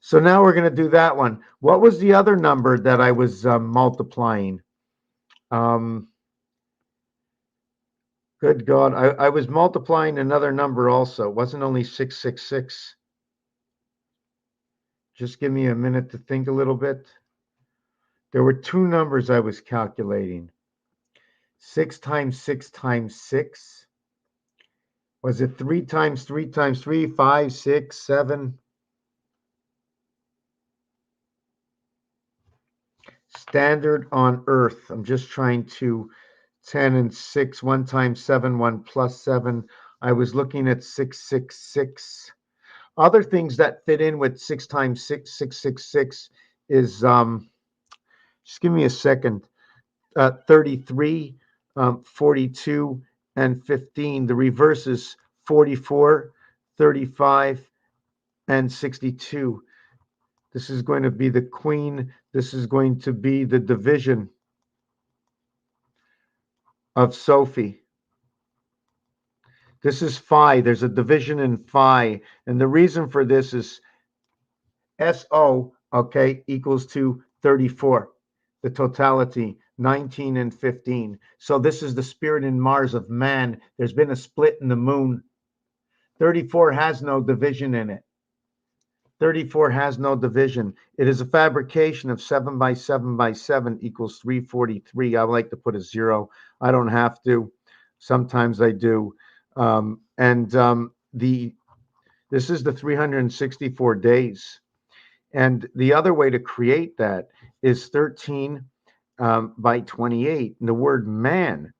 So now we're going to do that one. What was the other number that I was multiplying? Good God, I was multiplying another number also. It wasn't only 666. Just give me a minute to think a little bit. There were 2 numbers I was calculating. 6 times 6 times 6. Was it 3 times 3 times 3, 5, 6, 7? Standard on Earth. I'm just trying to 10 and 6, 1 times 7, 1 plus 7. I was looking at 666. Other things that fit in with 6 times 6, 666 is, just give me a second, 33, 42, and 15. The reverse is 44, 35, and 62. This is going to be the queen. This is going to be the division of Sophie. This is phi. There's a division in phi. And the reason for this is SO, okay, equals to 34. The totality, 19 and 15. So this is the spirit in Mars of man. There's been a split in the moon. 34 has no division in it. 34 has no division. It is a fabrication of 7 by 7 by 7 equals 343. I like to put a 0. I don't have to. Sometimes I do. This is the 364 days. And the other way to create that is 13 by 28. And the word man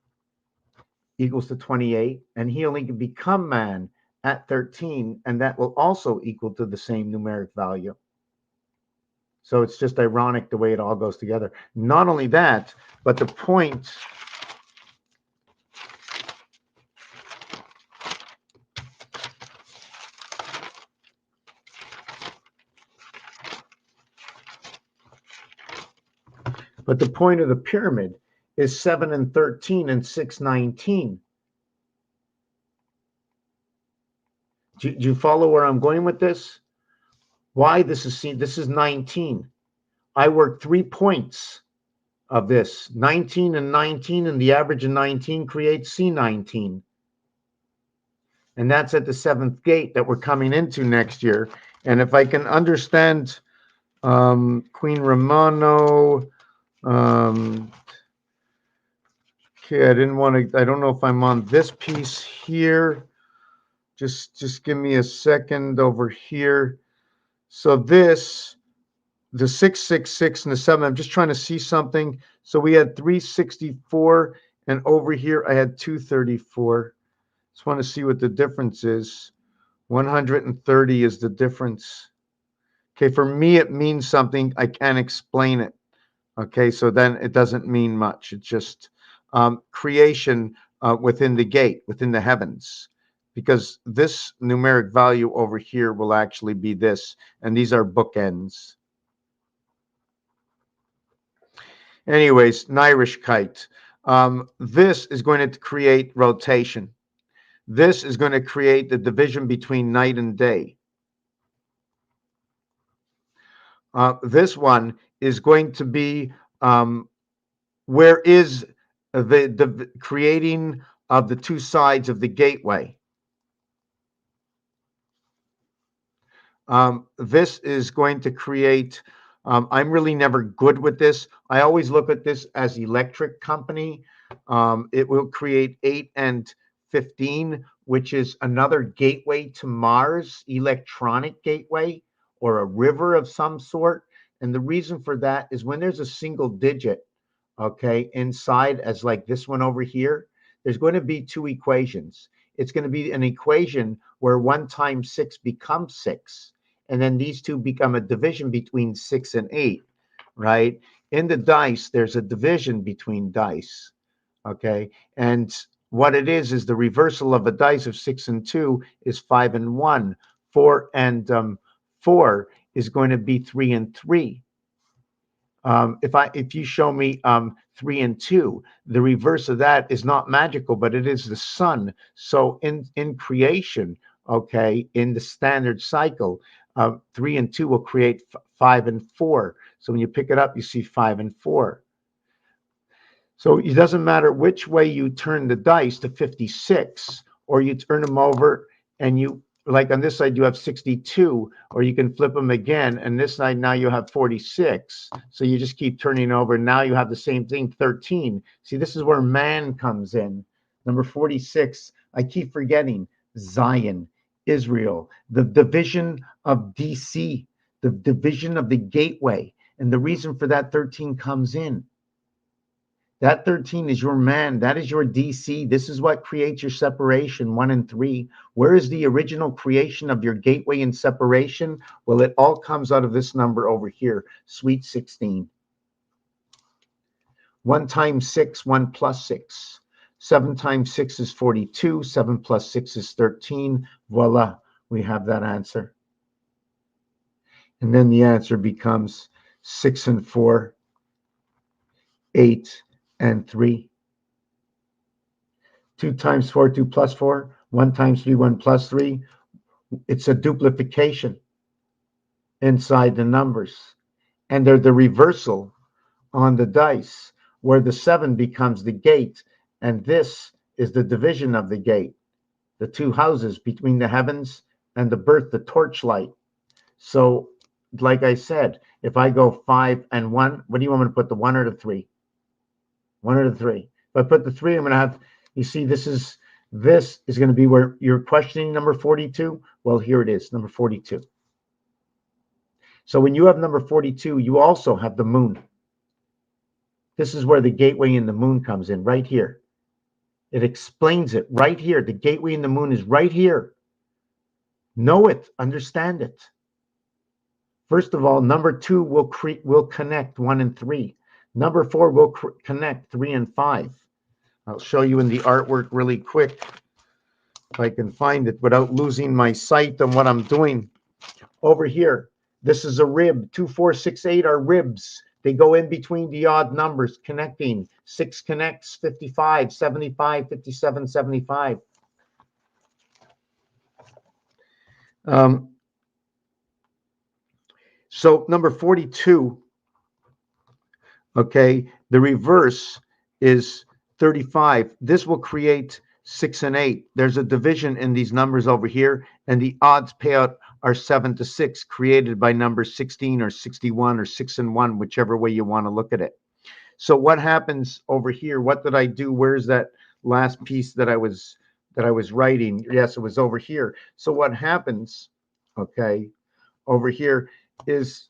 equals to 28. And he only can become man at 13. And that will also equal to the same numeric value. So it's just ironic the way it all goes together. Not only that, but the point of the pyramid is 7 and 13 and 6, 19. Do you follow where I'm going with this? Why this is 19. I work 3 points of this, 19 and 19, and the average of 19 creates C19. And that's at the 7th gate that we're coming into next year. And if I can understand Queen Romano, okay, I don't know if I'm on this piece here. Just give me a second over here. So this, the 666 and the 7, I'm just trying to see something. So we had 364, and over here I had 234. Just want to see what the difference is. 130 is the difference. Okay, for me it means something. I can't explain it. Okay, so then it doesn't mean much. It's just creation within the gate, within the heavens. Because this numeric value over here will actually be this, and these are bookends. Anyways, Nyrishkite. This is going to create rotation. This is going to create the division between night and day. This one is going to be where is the creating of the two sides of the gateway. This is going to create, I'm really never good with this. I always look at this as electric company. It will create 8 and 15, which is another gateway to Mars, electronic gateway, or a river of some sort. And the reason for that is when there's a single digit, okay, inside, as like this one over here, there's going to be 2 equations. It's going to be an equation where 1 times 6 becomes 6. And then these two become a division between 6 and 8, right? In the dice, there's a division between dice, okay? And what it is the reversal of a dice of 6 and 2 is 5 and 1. 4 and 4 is going to be 3 and 3. If you show me 3 and 2, the reverse of that is not magical, but it is the sun. So in creation, okay, in the standard cycle, 3 and 2 will create 5 and 4. So when you pick it up, you see 5 and 4. So it doesn't matter which way you turn the dice to 56, or you turn them over and you, like on this side, you have 62, or you can flip them again. And this side, now you have 46. So you just keep turning over. Now you have the same thing, 13. See, this is where man comes in. Number 46, I keep forgetting, Zion, Israel, the division of DC, the division of the gateway. And the reason for that 13 comes in. That 13 is your man. That is your DC. This is what creates your separation, 1 and 3. Where is the original creation of your gateway and separation? Well, it all comes out of this number over here, sweet 16. 1 times 6, 1 plus 6. 7 times 6 is 42. 7 plus 6 is 13. Voila, we have that answer. And then the answer becomes 6 and 4, 8 and 3. 2 times 4, 2 plus 4, 1 times 3, 1 plus 3. It's a duplication inside the numbers. And they're the reversal on the dice, where the 7 becomes the gate, and this is the division of the gate, the two houses between the heavens and the birth, the torchlight. So, like I said, if I go 5 and 1, what do you want me to put, the 1 or the 3? 1 or the 3. If I put the 3, I'm going to have, you see, this is going to be where you're questioning number 42. Well, here it is, number 42. So when you have number 42, you also have the moon. This is where the gateway in the moon comes in, right here. It explains it right here. The gateway in the moon is right here. Know it, understand it. First of all, number 2 will connect 1 and 3. Number 4 will connect 3 and 5. I'll show you in the artwork really quick, if I can find it without losing my sight on what I'm doing. Over here, this is a rib. 2, 4, 6, 8 are ribs. They go in between the odd numbers, connecting. 6 connects 55, 75, 57, 75. So number 42, okay, the reverse is 35. This will create 6 and 8. There's a division in these numbers over here, and the odds payout are 7 to 6, created by number 16 or 61 or 6 and 1, whichever way you want to look at it. So what happens over here? What did I do? Where's that last piece that I was writing? Yes, it was over here. So what happens, okay, over here is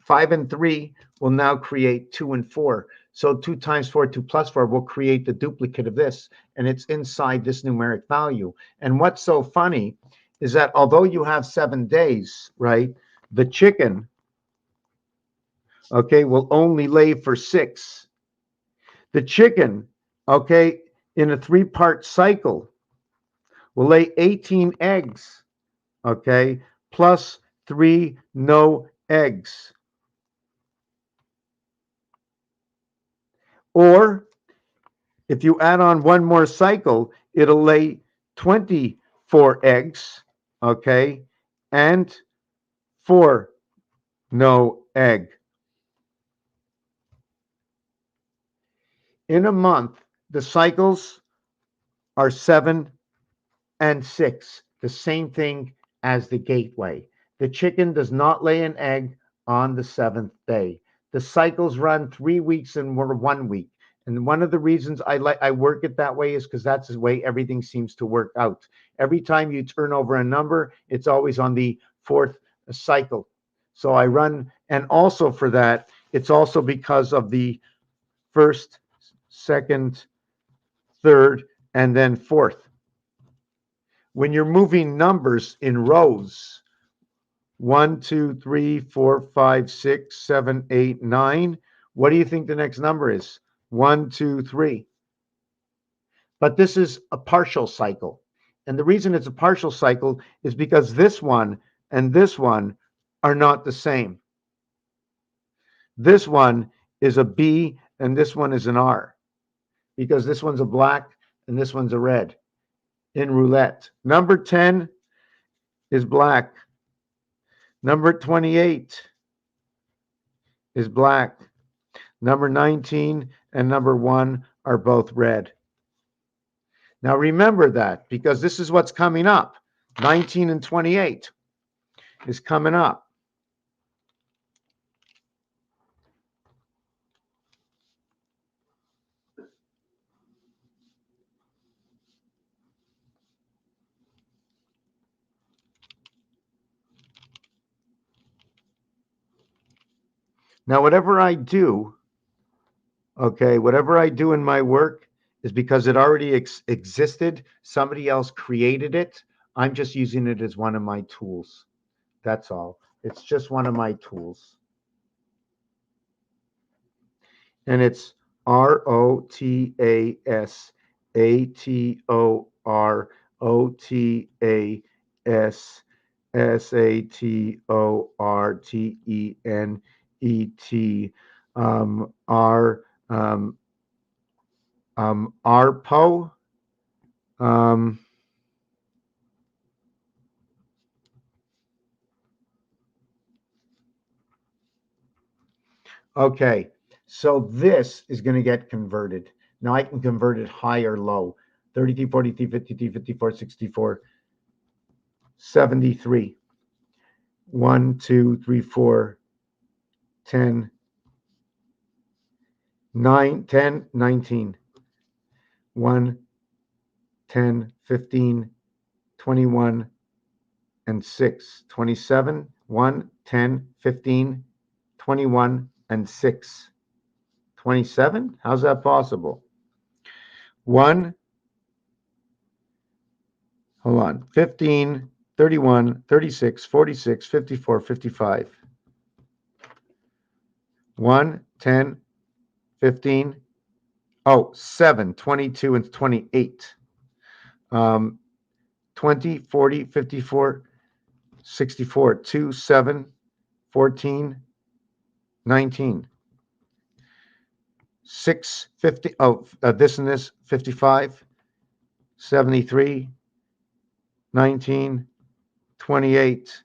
5 and 3 will now create 2 and 4. So 2 times 4, 2 plus 4 will create the duplicate of this, and it's inside this numeric value. And what's so funny is that although you have 7 days, right, the chicken, okay, will only lay for 6. The chicken, okay, in a 3-part cycle will lay 18 eggs, okay, plus 3 no eggs. Or if you add on one more cycle, it'll lay 24 eggs, okay, and 4 no egg. In a month, the cycles are 7 and 6, the same thing as the gateway. The chicken does not lay an egg on the 7th day. The cycles run 3 weeks and we're 1 week. And one of the reasons I work it that way is because that's the way everything seems to work out. Every time you turn over a number, it's always on the 4th cycle. So I run, and also for that, it's also because of the 1st, 2nd, 3rd, and then 4th. When you're moving numbers in rows, 1, 2, 3, 4, 5, 6, 7, 8, 9, what do you think the next number is? 1, 2, 3. But this is a partial cycle. And the reason it's a partial cycle is because this one and this one are not the same. This one is a B and this one is an R, because this one's a black and this one's a red in roulette. Number 10 is black. Number 28 is black. Number 19 and number 1 are both red. Now remember that, because this is what's coming up. 19 and 28 is coming up. Now, whatever I do, okay, whatever I do in my work is because it already existed. Somebody else created it. I'm just using it as one of my tools. That's all. It's just one of my tools. And it's ROTASSATORTENET, ARPO, Okay, so this is going to get converted. Now I can convert it high or low. 33, 43, 52, 54, 64, 73. 1, 2, 3, 4, 10, 9, 10, 19. 1, 10, 15, 21, and 6. 27, 1, 10, 15, 21, and 6. 27? How's that possible? 1, hold on, 15, 31, 36, 46, 54, 55. 1, 10, 15, 7, 22, and 28. 20, 40, 54, 64, 2, 7, 14, 19. 6, 50, this and this, 55, 73, 19, 28.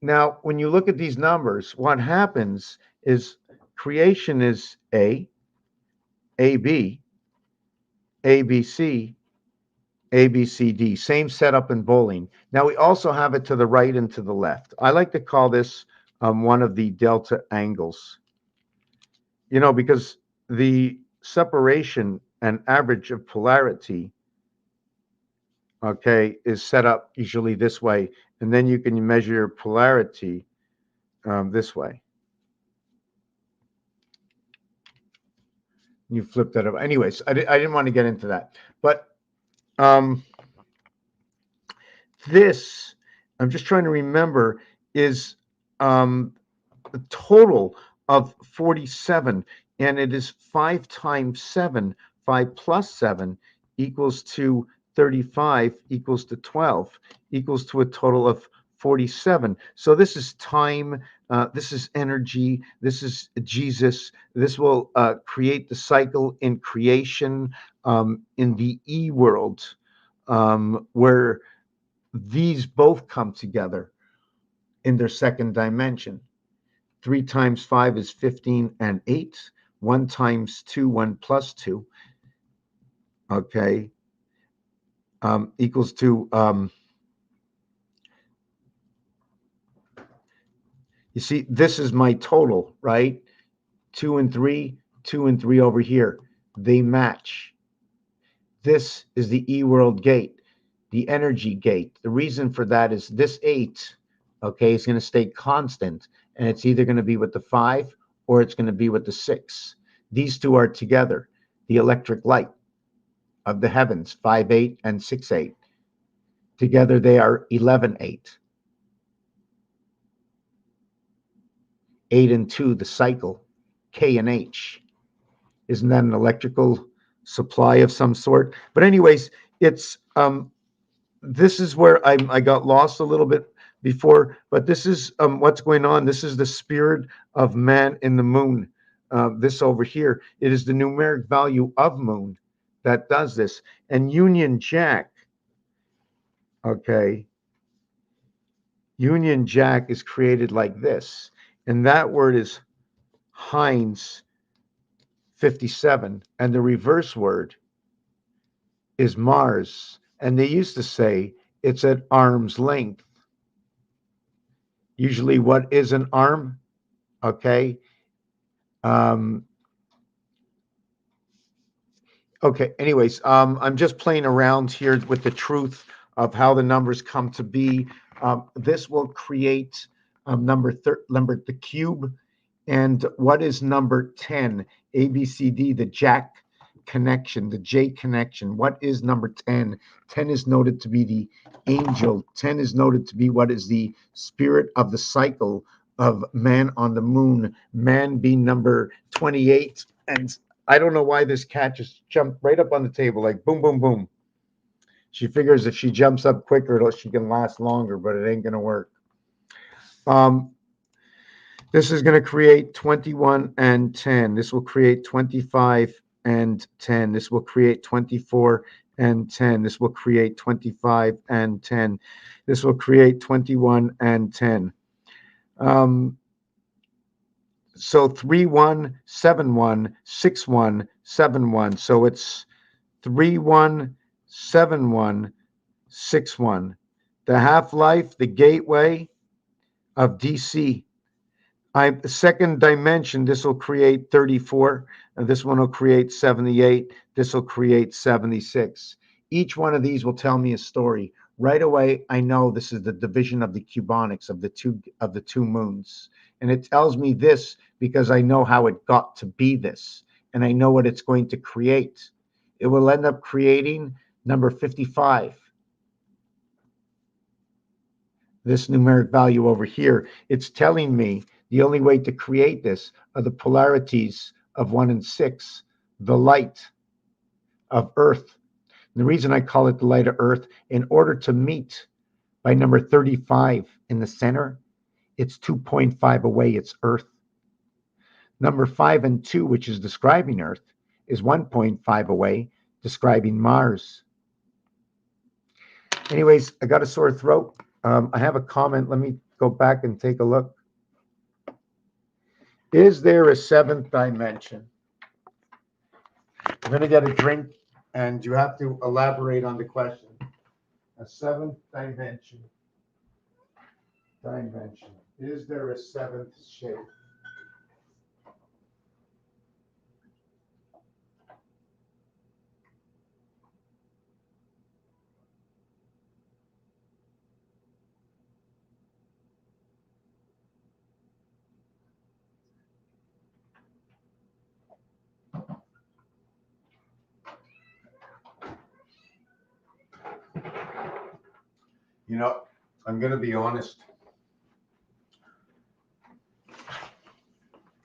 Now, when you look at these numbers, what happens is creation is A, AB, ABC, ABCD, same setup in bowling. Now, we also have it to the right and to the left. I like to call this one of the delta angles, because the separation and average of polarity, okay, is set up usually this way, and then you can measure your polarity this way. You flip that over. Anyways, I didn't want to get into that, but this, I'm just trying to remember, is a total of 47, and it is 5 times 7, 5 plus 7 equals to 35 equals to 12 equals to a total of 47. So this is time, this is energy, this is Jesus. This will create the cycle in creation in the E world, where these both come together in their second dimension. 3 times 5 is 15 and 8. 1 times 2, 1 plus 2, okay, equals to, you see, this is my total, right? 2 and 3, 2 and 3 over here. They match. This is the E-world gate, the energy gate. The reason for that is this 8, okay, is going to stay constant, and it's either going to be with the 5 or it's going to be with the 6. These two are together, the electric light of the heavens, 5-8 and 6-8. Together they are 11-8. 8 and 2, the cycle, K and H. Isn't that an electrical supply of some sort? But anyways, it's this is where I got lost a little bit before, but this is what's going on. This is the spirit of man in the moon. This over here, it is the numeric value of moon that does this. And Union Jack, okay, Union Jack is created like this. And that word is Heinz 57. And the reverse word is Mars. And they used to say it's at arm's length. Usually, what is an arm? Okay. Okay. Anyways, I'm just playing around here with the truth of how the numbers come to be. This will create number the cube. And what is number 10? ABCD, the Jack connection, the J connection. What is number 10? 10 is noted to be the angel. 10 is noted to be what is the spirit of the cycle of man on the moon. Man being number 28. And I don't know why this cat just jumped right up on the table, like boom, boom, boom. She figures if she jumps up quicker, she can last longer, but it ain't going to work. This is going to create 21 and 10. This will create 25 and 10. This will create 24 and 10. This will create 25 and 10. This will create 21 and 10. So 31716171. So it's 317161. The half-life, the gateway of DC. The second dimension, this will create 34, and this one will create 78, this will create 76. Each one of these will tell me a story. Right away, I know this is the division of the Cubonics of the two moons. And it tells me this because I know how it got to be this, and I know what it's going to create. It will end up creating number 55. This numeric value over here, it's telling me the only way to create this are the polarities of 1 and 6, the light of Earth. And the reason I call it the light of Earth, in order to meet by number 35 in the center, it's 2.5 away, it's Earth. Number 5 and 2, which is describing Earth, is 1.5 away, describing Mars. Anyways, I got a sore throat. I have a comment. Let me go back and take a look. Is there a seventh dimension? I'm going to get a drink, and you have to elaborate on the question. A seventh dimension. Is there a seventh shape? You know, I'm going to be honest.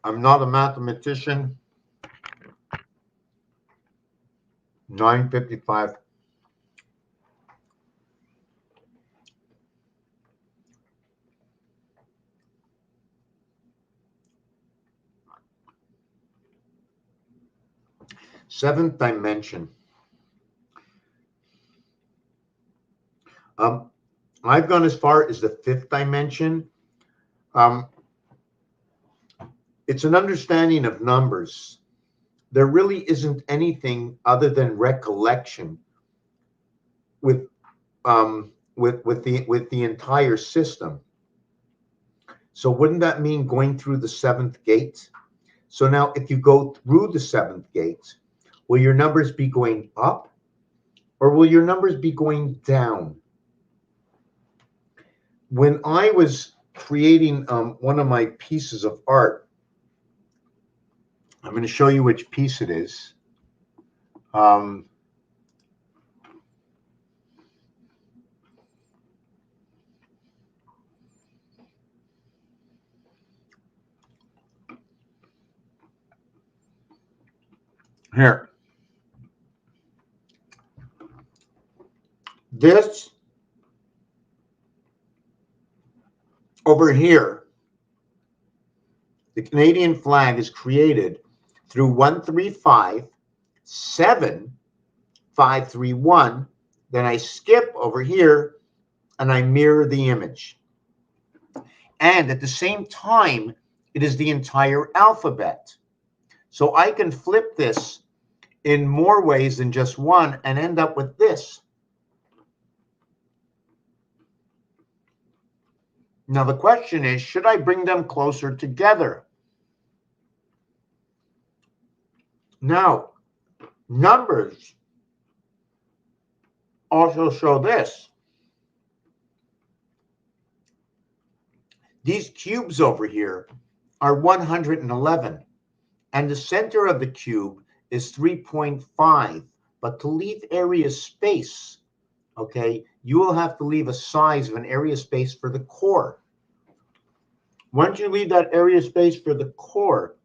I'm not a mathematician. 9:55. Seventh dimension. I've gone as far as the fifth dimension. It's an understanding of numbers. There really isn't anything other than recollection with the entire system. So wouldn't that mean going through the seventh gate? So now if you go through the seventh gate, will your numbers be going up or will your numbers be going down? When I was creating one of my pieces of art, I'm going to show you which piece it is. Here. This over here, the Canadian flag is created through 135, 7, 5, 3, 1. Then I skip over here and I mirror the image. And at the same time, it is the entire alphabet. So I can flip this in more ways than just one and end up with this. Now the question is, should I bring them closer together? Now, numbers also show this. These cubes over here are 111, and the center of the cube is 3.5. But to leave area space, okay, you will have to leave a size of an area space for the core. Once you leave that area space for the core,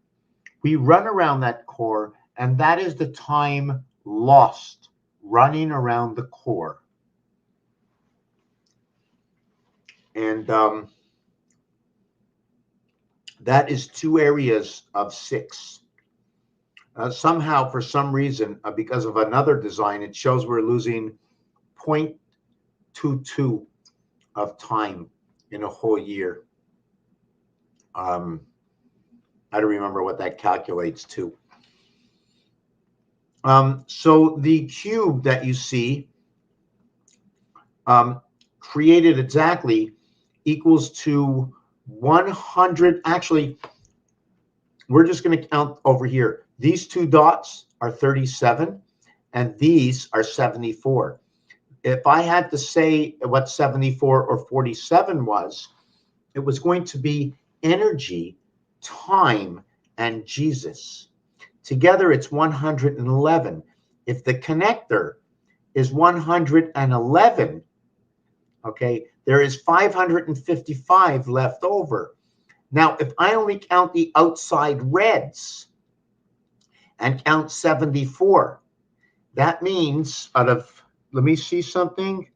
we run around that core, and that is the time lost running around the core. And that is 2 areas of 6. Somehow, for some reason, because of another design, it shows we're losing 0.22 of time in a whole year. I don't remember what that calculates to. So the cube that you see created exactly equals to 100. Actually, we're just going to count over here. These two dots are 37, and these are 74. If I had to say what 74 or 47 was, it was going to be energy, time, and Jesus. Together, it's 111. If the connector is 111, okay, there is 555 left over. Now, if I only count the outside reds and count 74, that means out of, let me see something.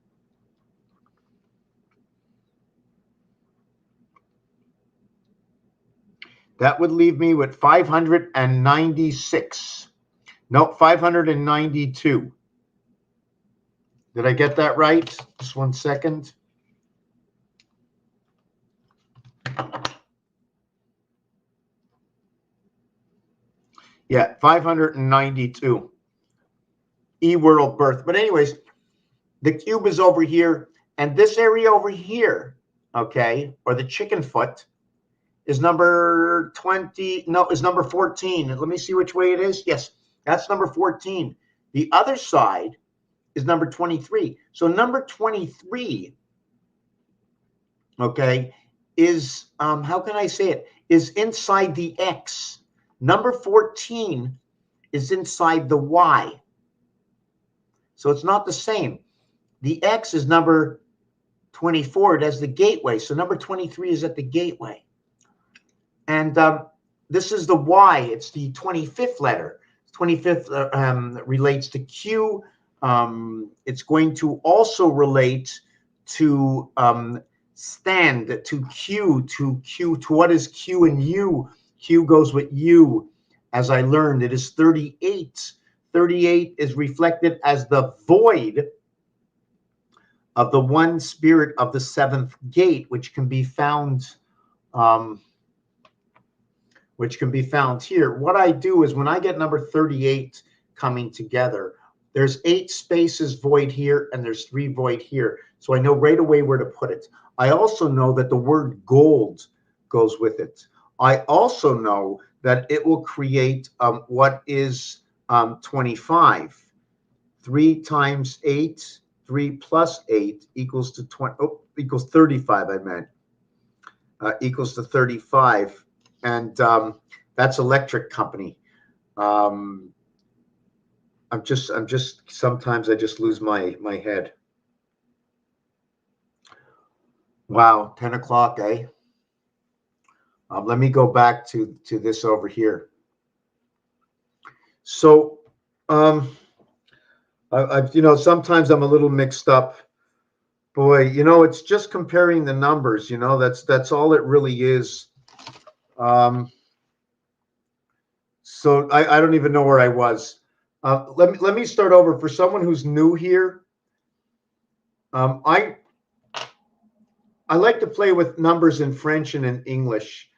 That would leave me with 596. No, 592. Did I get that right? Just 1 second. Yeah, 592. E-world birth. But anyways, the cube is over here, and this area over here, okay, or the chicken foot, is number 20. No, is number 14. Let me see which way it is. Yes, that's number 14. The other side is number 23. So number 23, okay, is, how can I say it, is inside the X. Number 14 is inside the Y. So it's not the same. The X is number 24. It has the gateway. So number 23 is at the gateway. And this is the Y. It's the 25th letter. 25th relates to Q. It's going to also relate to stand, to Q, to what is Q and U. Q goes with U. As I learned, it is 38. 38 is reflected as the void of the one spirit of the seventh gate, which can be found here. What I do is when I get number 38 coming together, there's 8 spaces void here and there's 3 void here. So I know right away where to put it. I also know that the word gold goes with it. I also know that it will create what is 25. 3 times 8, 3 plus 8 equals to 20. Oh, equals 35. I meant equals to 35, and that's electric company. I'm just. Sometimes I just lose my head. Wow, 10 o'clock, eh? Let me go back to this over here. So, sometimes I'm a little mixed up. Boy, it's just comparing the numbers. That's all it really is. So I don't even know where I was. Let me start over. For someone who's new here, I like to play with numbers in French and in English,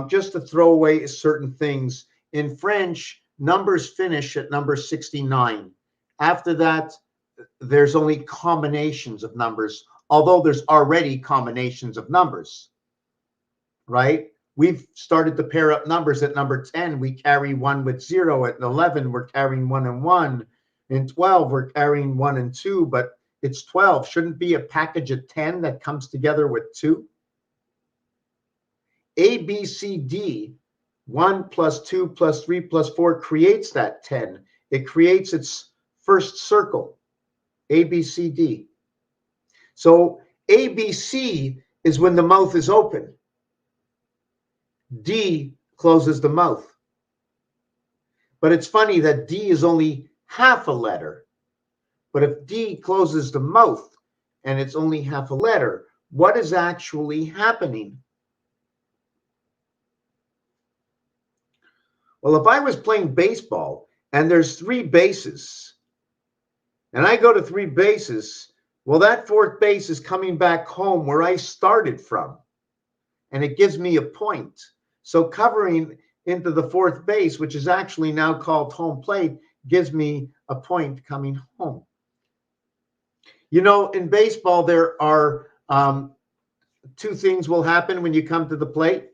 just to throw away certain things. In French, numbers finish at number 69. After that, there's only combinations of numbers, although there's already combinations of numbers, right? We've started to pair up numbers. At number 10, we carry 1 with 0. At 11, we're carrying 1 and 1. In 12, we're carrying 1 and 2, but it's 12. Shouldn't be a package of 10 that comes together with 2. A, B, C, D, 1 plus 2 plus 3 plus 4 creates that 10. It creates its first circle, A, B, C, D. So A, B, C is when the mouth is open. D closes the mouth. But it's funny that D is only half a letter. But if D closes the mouth and it's only half a letter, what is actually happening? Well, if I was playing baseball and there's 3 bases, and I go to 3 bases, well, that 4th base is coming back home where I started from, and it gives me a point. So covering into the fourth base, which is actually now called home plate, gives me a point coming home. You know, in baseball, there are two things will happen when you come to the plate.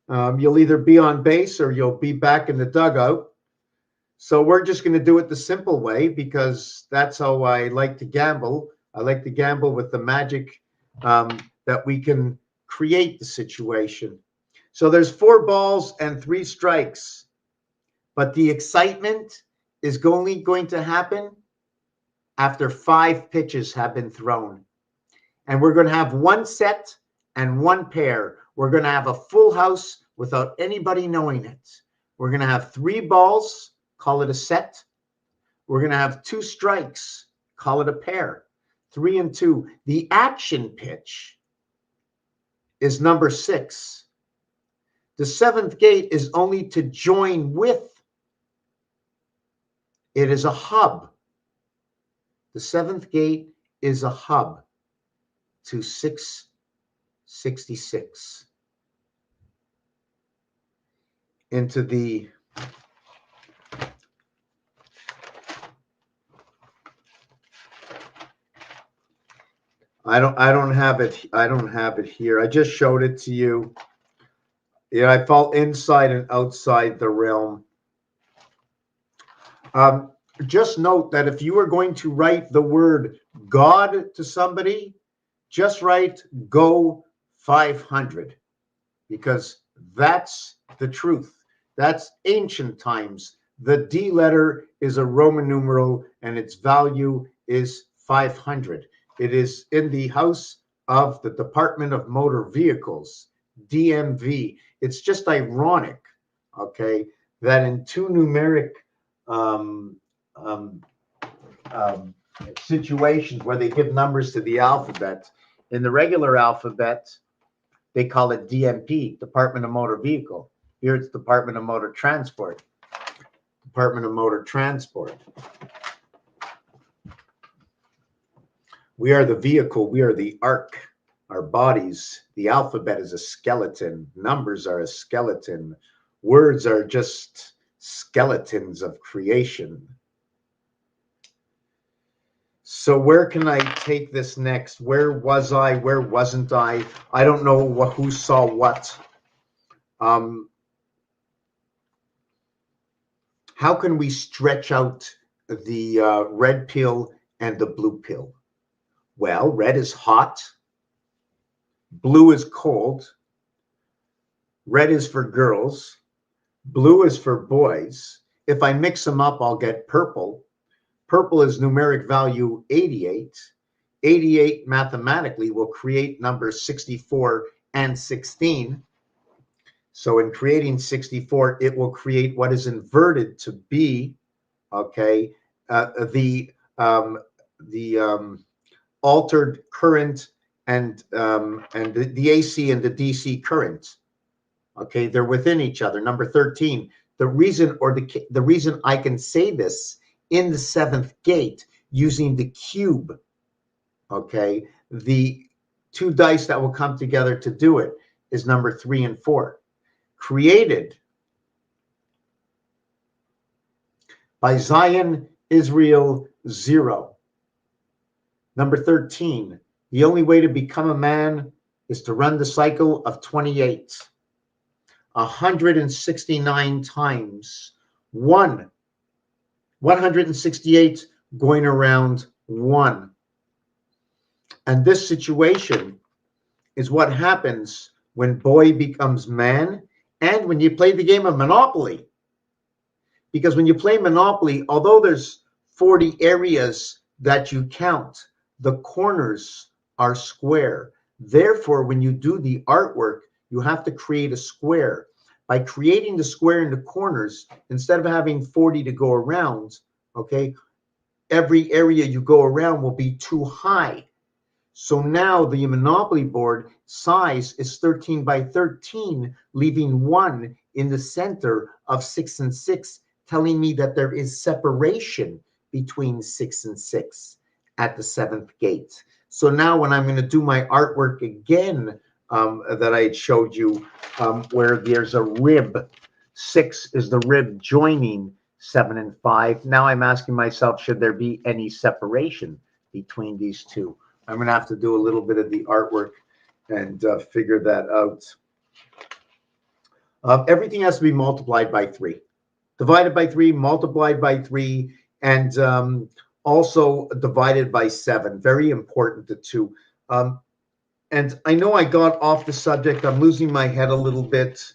You'll either be on base or you'll be back in the dugout. So we're just going to do it the simple way because that's how I like to gamble. I like to gamble with the magic that we can create the situation. So there's 4 balls and 3 strikes, but the excitement is only going to happen after 5 pitches have been thrown. And we're going to have 1 set and 1 pair. We're going to have a full house without anybody knowing it. We're going to have 3 balls, call it a set. We're going to have 2 strikes, call it a pair. 3 and 2. The action pitch is number 6. The 7th gate is only to join with. It is a hub. The 7th gate is a hub to 666 into the I don't have it here. I just showed it to you. Yeah, I fall inside and outside the realm. Just note that if you are going to write the word God to somebody, just write go 500 because that's the truth. That's ancient times. The D letter is a Roman numeral and its value is 500. It is in the house of the Department of Motor Vehicles, DMV. It's just ironic, okay, that in 2 numeric situations where they give numbers to the alphabet, in the regular alphabet, they call it DMP, Department of Motor Vehicle. Here it's Department of Motor Transport. Department of Motor Transport. We are the vehicle. We are the ark. Our bodies. The alphabet is a skeleton. Numbers are a skeleton. Words are just skeletons of creation. So where can I take this next? Where was I? Where wasn't I? I don't know who saw what. How can we stretch out the red pill and the blue pill? Well, red is hot. Blue is cold. Red is for girls. Blue is for boys. If I mix them up, I'll get purple. Purple is numeric value 88. 88 mathematically will create numbers 64 and 16. So in creating 64, it will create what is inverted to be, okay, the altered current and the AC and the DC current. Okay, they're within each other. Number 13. The reason I can say this in the 7th gate using the cube, okay, the 2 dice that will come together to do it is number 3 and 4. Created by Zion, Israel, 0. Number 13, the only way to become a man is to run the cycle of 28. 169 times 168 going around 1. And this situation is what happens when boy becomes man and when you play the game of Monopoly. Because when you play Monopoly, although there's 40 areas that you count, the corners are square. Therefore, when you do the artwork, you have to create a square. By creating the square in the corners, instead of having 40 to go around, okay, every area you go around will be too high. So now the Monopoly board size is 13 by 13, leaving 1 in the center of 6 and 6, telling me that there is separation between 6 and 6 at the 7th gate. So now when I'm going to do my artwork again that I showed you, where there's a rib, 6 is the rib joining 7 and 5. Now I'm asking myself, should there be any separation between these two? I'm going to have to do a little bit of the artwork and figure that out. Everything has to be multiplied by 3. Divided by 3, multiplied by 3, and also divided by 7. Very important, the two. And I know I got off the subject. I'm losing my head a little bit.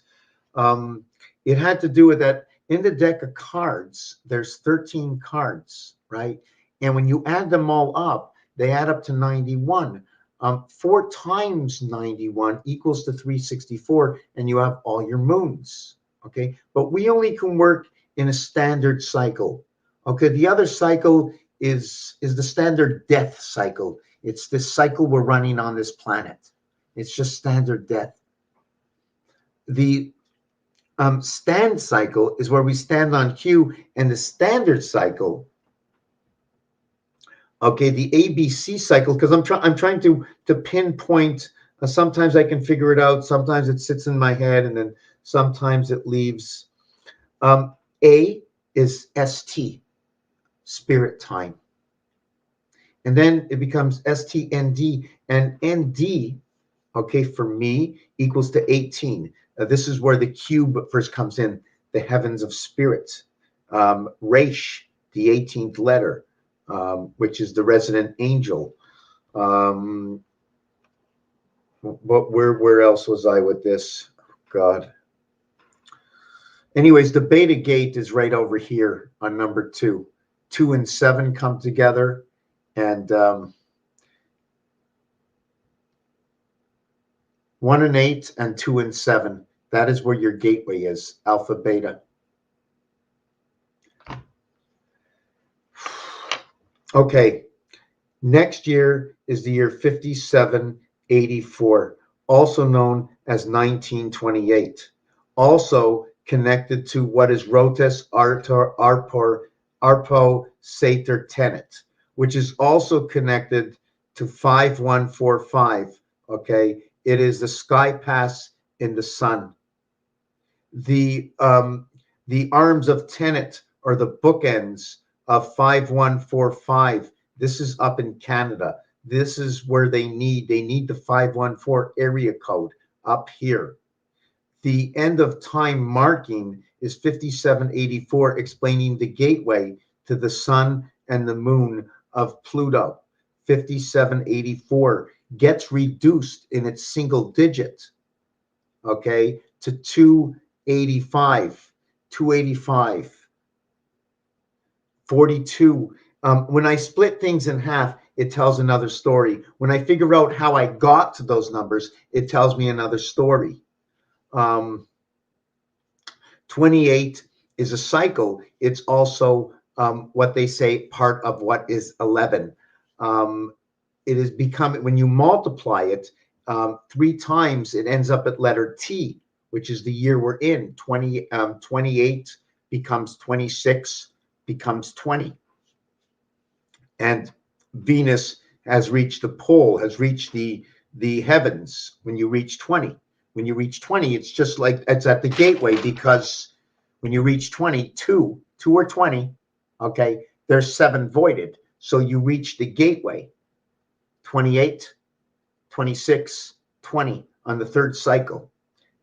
It had to do with that in the deck of cards, there's 13 cards, right? And when you add them all up, they add up to 91. 4 times 91 equals to 364, and you have all your moons, okay? But we only can work in a standard cycle, okay? The other cycle is the standard death cycle. It's this cycle we're running on this planet. It's just standard death. The stand cycle is where we stand on cue, and the standard cycle, okay, the ABC cycle, because I'm trying to pinpoint. Sometimes I can figure it out. Sometimes it sits in my head, and then sometimes it leaves. A is ST, spirit time. And then it becomes STND, and ND, okay, for me, equals to 18. This is where the cube first comes in, the heavens of spirit. Resh, the 18th letter, which is the resident angel. But where else was I with this? God. Anyways, the beta gate is right over here on number 2. 2 and 7 come together, and 1 and 8 and 2 and 7. That is where your gateway is, alpha, beta. Okay, next year is the year 5784, also known as 1928. Also connected to what is ROTAS, Arpo, Sater, Tenet, which is also connected to 5145, okay? It is the sky pass in the sun. The arms of Tenet are the bookends of 5145. This is up in Canada. This is where they need the 514 area code up here. The end of time marking is 5784, explaining the gateway to the sun and the moon of Pluto. 5784 gets reduced in its single digit, okay, to 285, 42. When I split things in half, it tells another story. When I figure out how I got to those numbers, it tells me another story. 28 is a cycle. It's also what they say part of what is 11. It has become, when you multiply it 3 times, it ends up at letter T, which is the year we're in. 28 becomes 26, becomes 20. And Venus has reached the pole, has reached the heavens when you reach 20. When you reach 20, it's just like it's at the gateway, because when you reach 2 or 20, okay, there's 7 voided. So you reach the gateway, 28, 26, 20 on the 3rd cycle.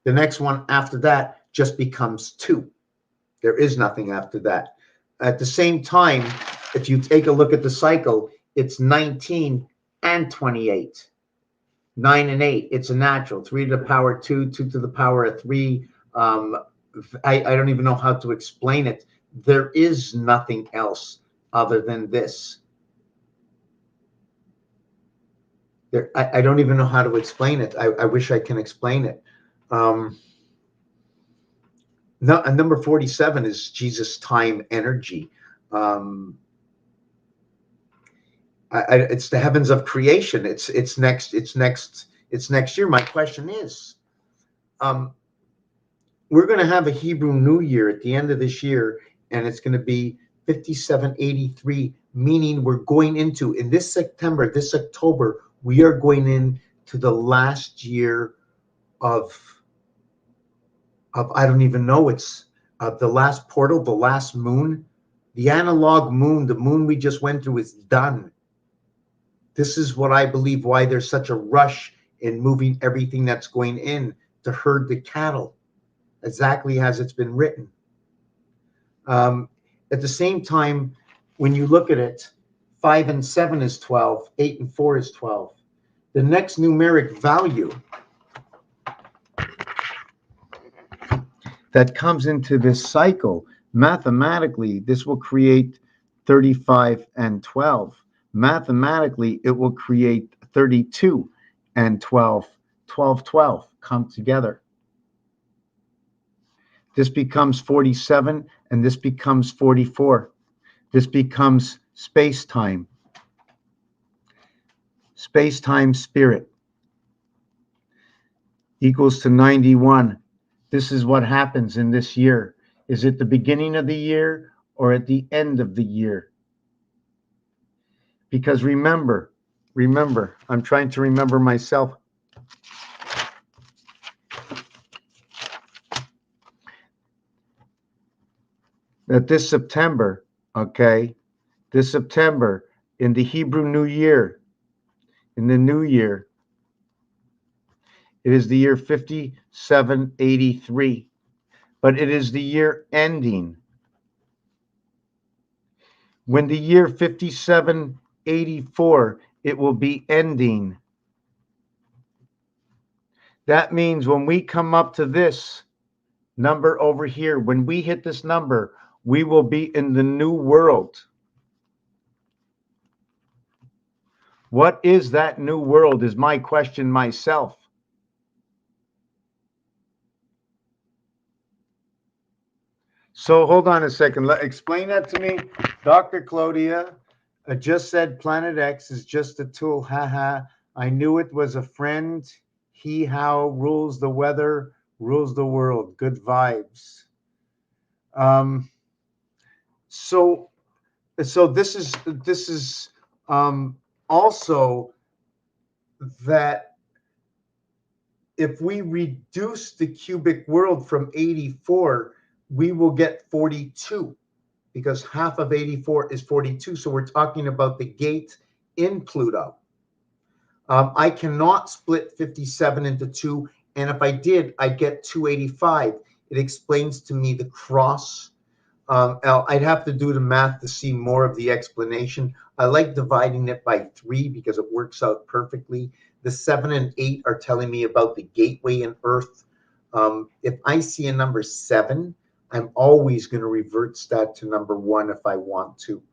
The next one after that just becomes 2. There is nothing after that. At the same time, if you take a look at the cycle, it's 19 and 28. 9 and 8, it's a natural. 3 to the power 2, 2 to the power of 3. I don't even know how to explain it. There is nothing else other than this. I don't even know how to explain it. I wish I can explain it. Number 47 is Jesus' time energy. It's the heavens of creation. It's next year. My question is, we're going to have a Hebrew New Year at the end of this year, and it's going to be 5783, meaning we're going into, in this September, this October, we are going into the last year of I don't even know, it's the last portal, the last moon, the analog moon, the moon we just went through is done. This is what I believe why there's such a rush in moving everything that's going in to herd the cattle, exactly as it's been written. At the same time, when you look at it, 5 and 7 is 12, 8 and 4 is 12. The next numeric value that comes into this cycle, mathematically, this will create 35 and 12. Mathematically, it will create 32 and 12. 12, 12 come together. This becomes 47, and this becomes 44. This becomes space-time. Space-time spirit equals to 91. This is what happens in this year. Is it the beginning of the year or at the end of the year? Because remember, I'm trying to remember myself. That this September, okay, this September in the Hebrew New Year, in the new year, it is the year 5783, but it is the year ending. When the year 5784, it will be ending. That means when we come up to this number over here, when we hit this number, we will be in the new world. What is that new world is my question myself. So hold on a second. Explain that to me. Dr. Claudia just said Planet X is just a tool. Haha. I knew it was a friend. He how rules the weather, rules the world. Good vibes. So this is also that if we reduce the cubic world from 84, we will get 42, because half of 84 is 42. So we're talking about the gate in Pluto. I cannot split 57 into 2, and if I did, I'd get 285. It explains to me the cross. I'd have to do the math to see more of the explanation. I like dividing it by 3 because it works out perfectly. The 7 and 8 are telling me about the gateway in Earth. If I see a number 7, I'm always going to revert that to number 1 if I want to,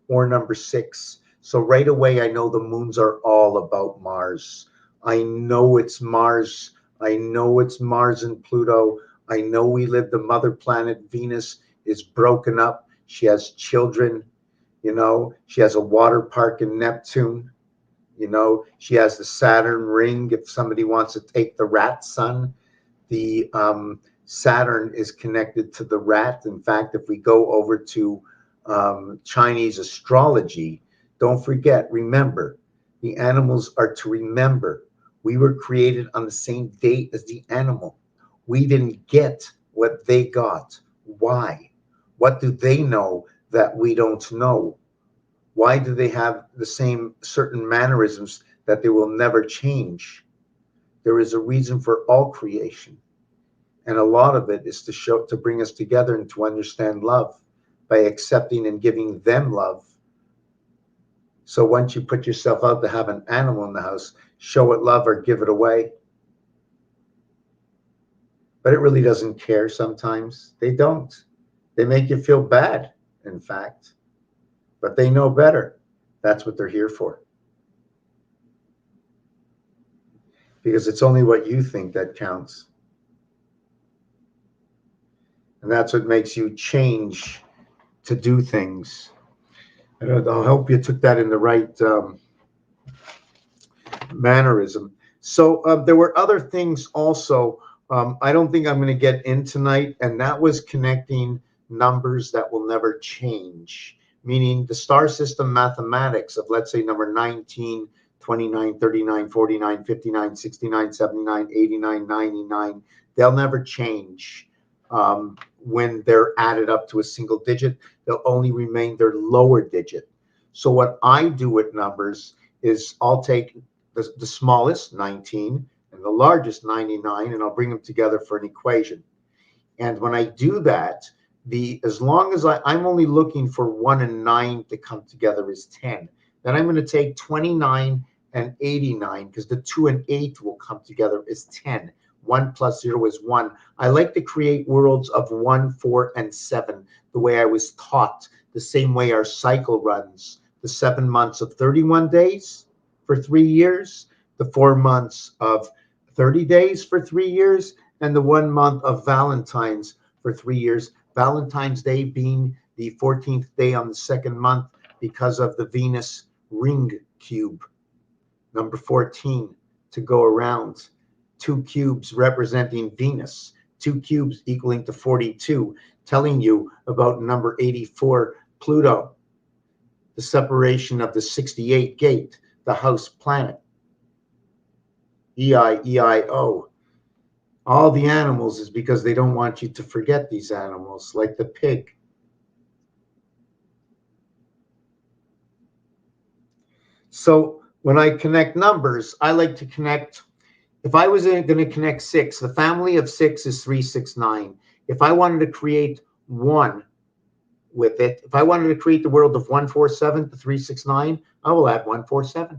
or number 6. So right away, I know the moons are all about Mars. I know it's Mars. I know it's Mars and Pluto. I know we live the mother planet. Venus is broken up. She has children. You know, she has a water park in Neptune. You know, she has the Saturn ring. If somebody wants to take the rat sun, the Saturn is connected to the rat. In fact, if we go over to Chinese astrology, don't forget, remember, the animals are to remember. We were created on the same date as the animal. We didn't get what they got. Why? What do they know that we don't know? Why do they have the same certain mannerisms that they will never change? There is a reason for all creation. And a lot of it is to bring us together and to understand love by accepting and giving them love. So once you put yourself out to have an animal in the house, show it love or give it away. But it really doesn't care sometimes. They don't. They make you feel bad, in fact. But they know better. That's what they're here for. Because it's only what you think that counts. And that's what makes you change to do things. And I hope you took that in the right mannerism. So there were other things also. I don't think I'm going to get in tonight, and that was connecting numbers that will never change, meaning the star system mathematics of, let's say, number 19, 29, 39, 49, 59, 69, 79, 89, 99, they'll never change. when they're added up to a single digit, they'll only remain their lower digit. So what I do with numbers is I'll take the smallest, 19, and the largest, 99, and I'll bring them together for an equation. And when I do that, as long as I'm only looking for 1 and 9 to come together is 10. Then I'm going to take 29 and 89, because the 2 and 8 will come together is 10. 1 plus 0 is 1. I like to create worlds of 1, 4, and 7, the way I was taught, the same way our cycle runs. The 7 months of 31 days for 3 years, the 4 months of 30 days for 3 years, and the 1 month of Valentine's for 3 years. Valentine's Day being the 14th day on the 2nd month because of the Venus ring cube. Number 14 to go around. 2 cubes representing Venus. 2 cubes equaling to 42, telling you about number 84, Pluto. The separation of the 68 gate, the house planet. EIO. All the animals is because they don't want you to forget these animals, like the pig. So when I connect numbers, I like to connect, if I was going to connect 6, the family of 6 is 369. If I wanted to create 1 with it, if I wanted to create the world of 147 to 369, I will add 147.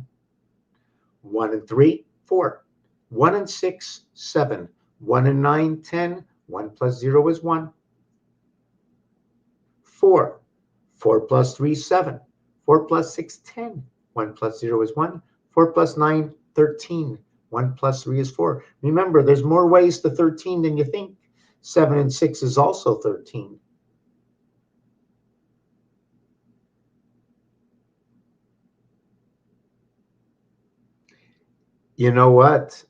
1 and 3, 4. 1 and 6, 7. 1 and 9, 10. 1 plus 0 is 1. 4. 4 plus 3, 7. 4 plus 6, 10. 1 plus 0 is 1. 4 plus 9, 13. 1 plus 3 is 4. Remember, there's more ways to 13 than you think. 7 and 6 is also 13. You know what?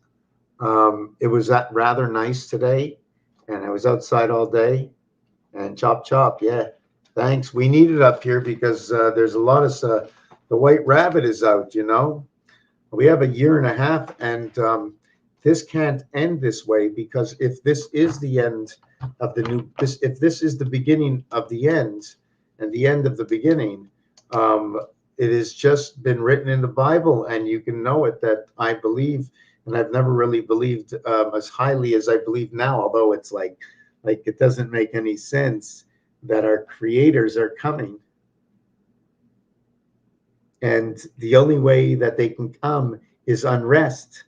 It was rather nice today, and I was outside all day, and chop chop, yeah. Thanks. We need it up here because there's a lot of the white rabbit is out. We have a year and a half, and this can't end this way, because if this is the end of if this is the beginning of the end and the end of the beginning, it has just been written in the Bible, and you can know it, that I believe, and I've never really believed as highly as I believe now, although it's like it doesn't make any sense, that our creators are coming. And the only way that they can come is unrest,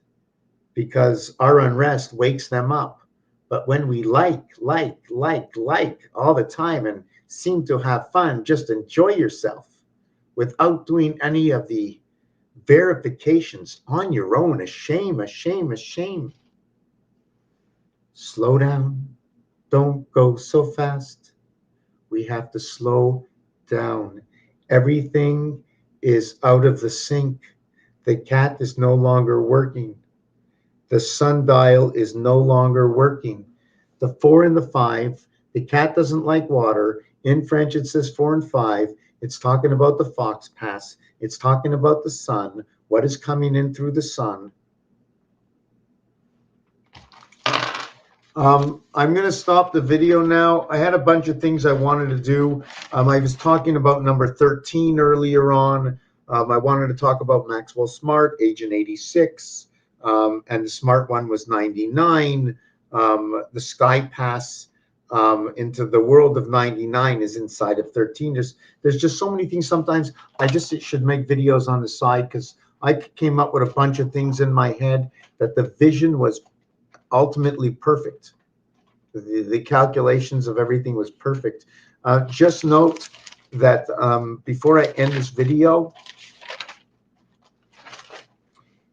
because our unrest wakes them up. But when we like all the time and seem to have fun, just enjoy yourself without doing any of the verifications on your own, a shame. Slow down. Don't go so fast. We have to slow down. Everything is out of the sync. The cat is no longer working. The sundial is no longer working. The 4 and the 5, the cat doesn't like water. In French, it says 4 and 5. It's talking about the fox pass. It's talking about the sun, what is coming in through the sun. I'm going to stop the video now. I had a bunch of things I wanted to do. I was talking about number 13 earlier on. I wanted to talk about Maxwell Smart, Agent 86, and the smart one was 99. The Sky Pass into the world of 99 is inside of 13. There's just so many things. Sometimes I just should make videos on the side, because I came up with a bunch of things in my head that the vision was ultimately perfect. The calculations of everything was perfect. Just note that before I end this video,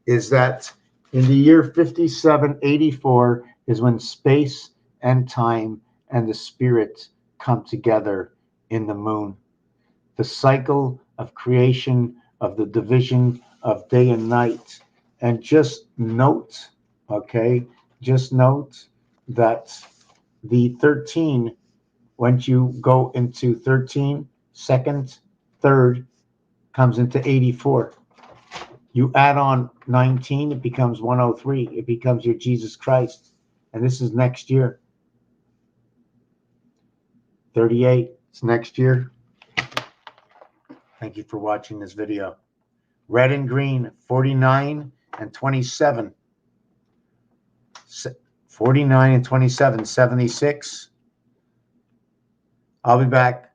is that in the year 5784 is when space and time and the spirit come together in the moon. The cycle of creation, of the division of day and night. And just note, okay, just note that the 13, once you go into 13, second, third, comes into 84. You add on 19, it becomes 103. It becomes your Jesus Christ. And this is next year. 38. It's next year. Thank you for watching this video. Red and green, 49 and 27. 49 and 27, 76. I'll be back.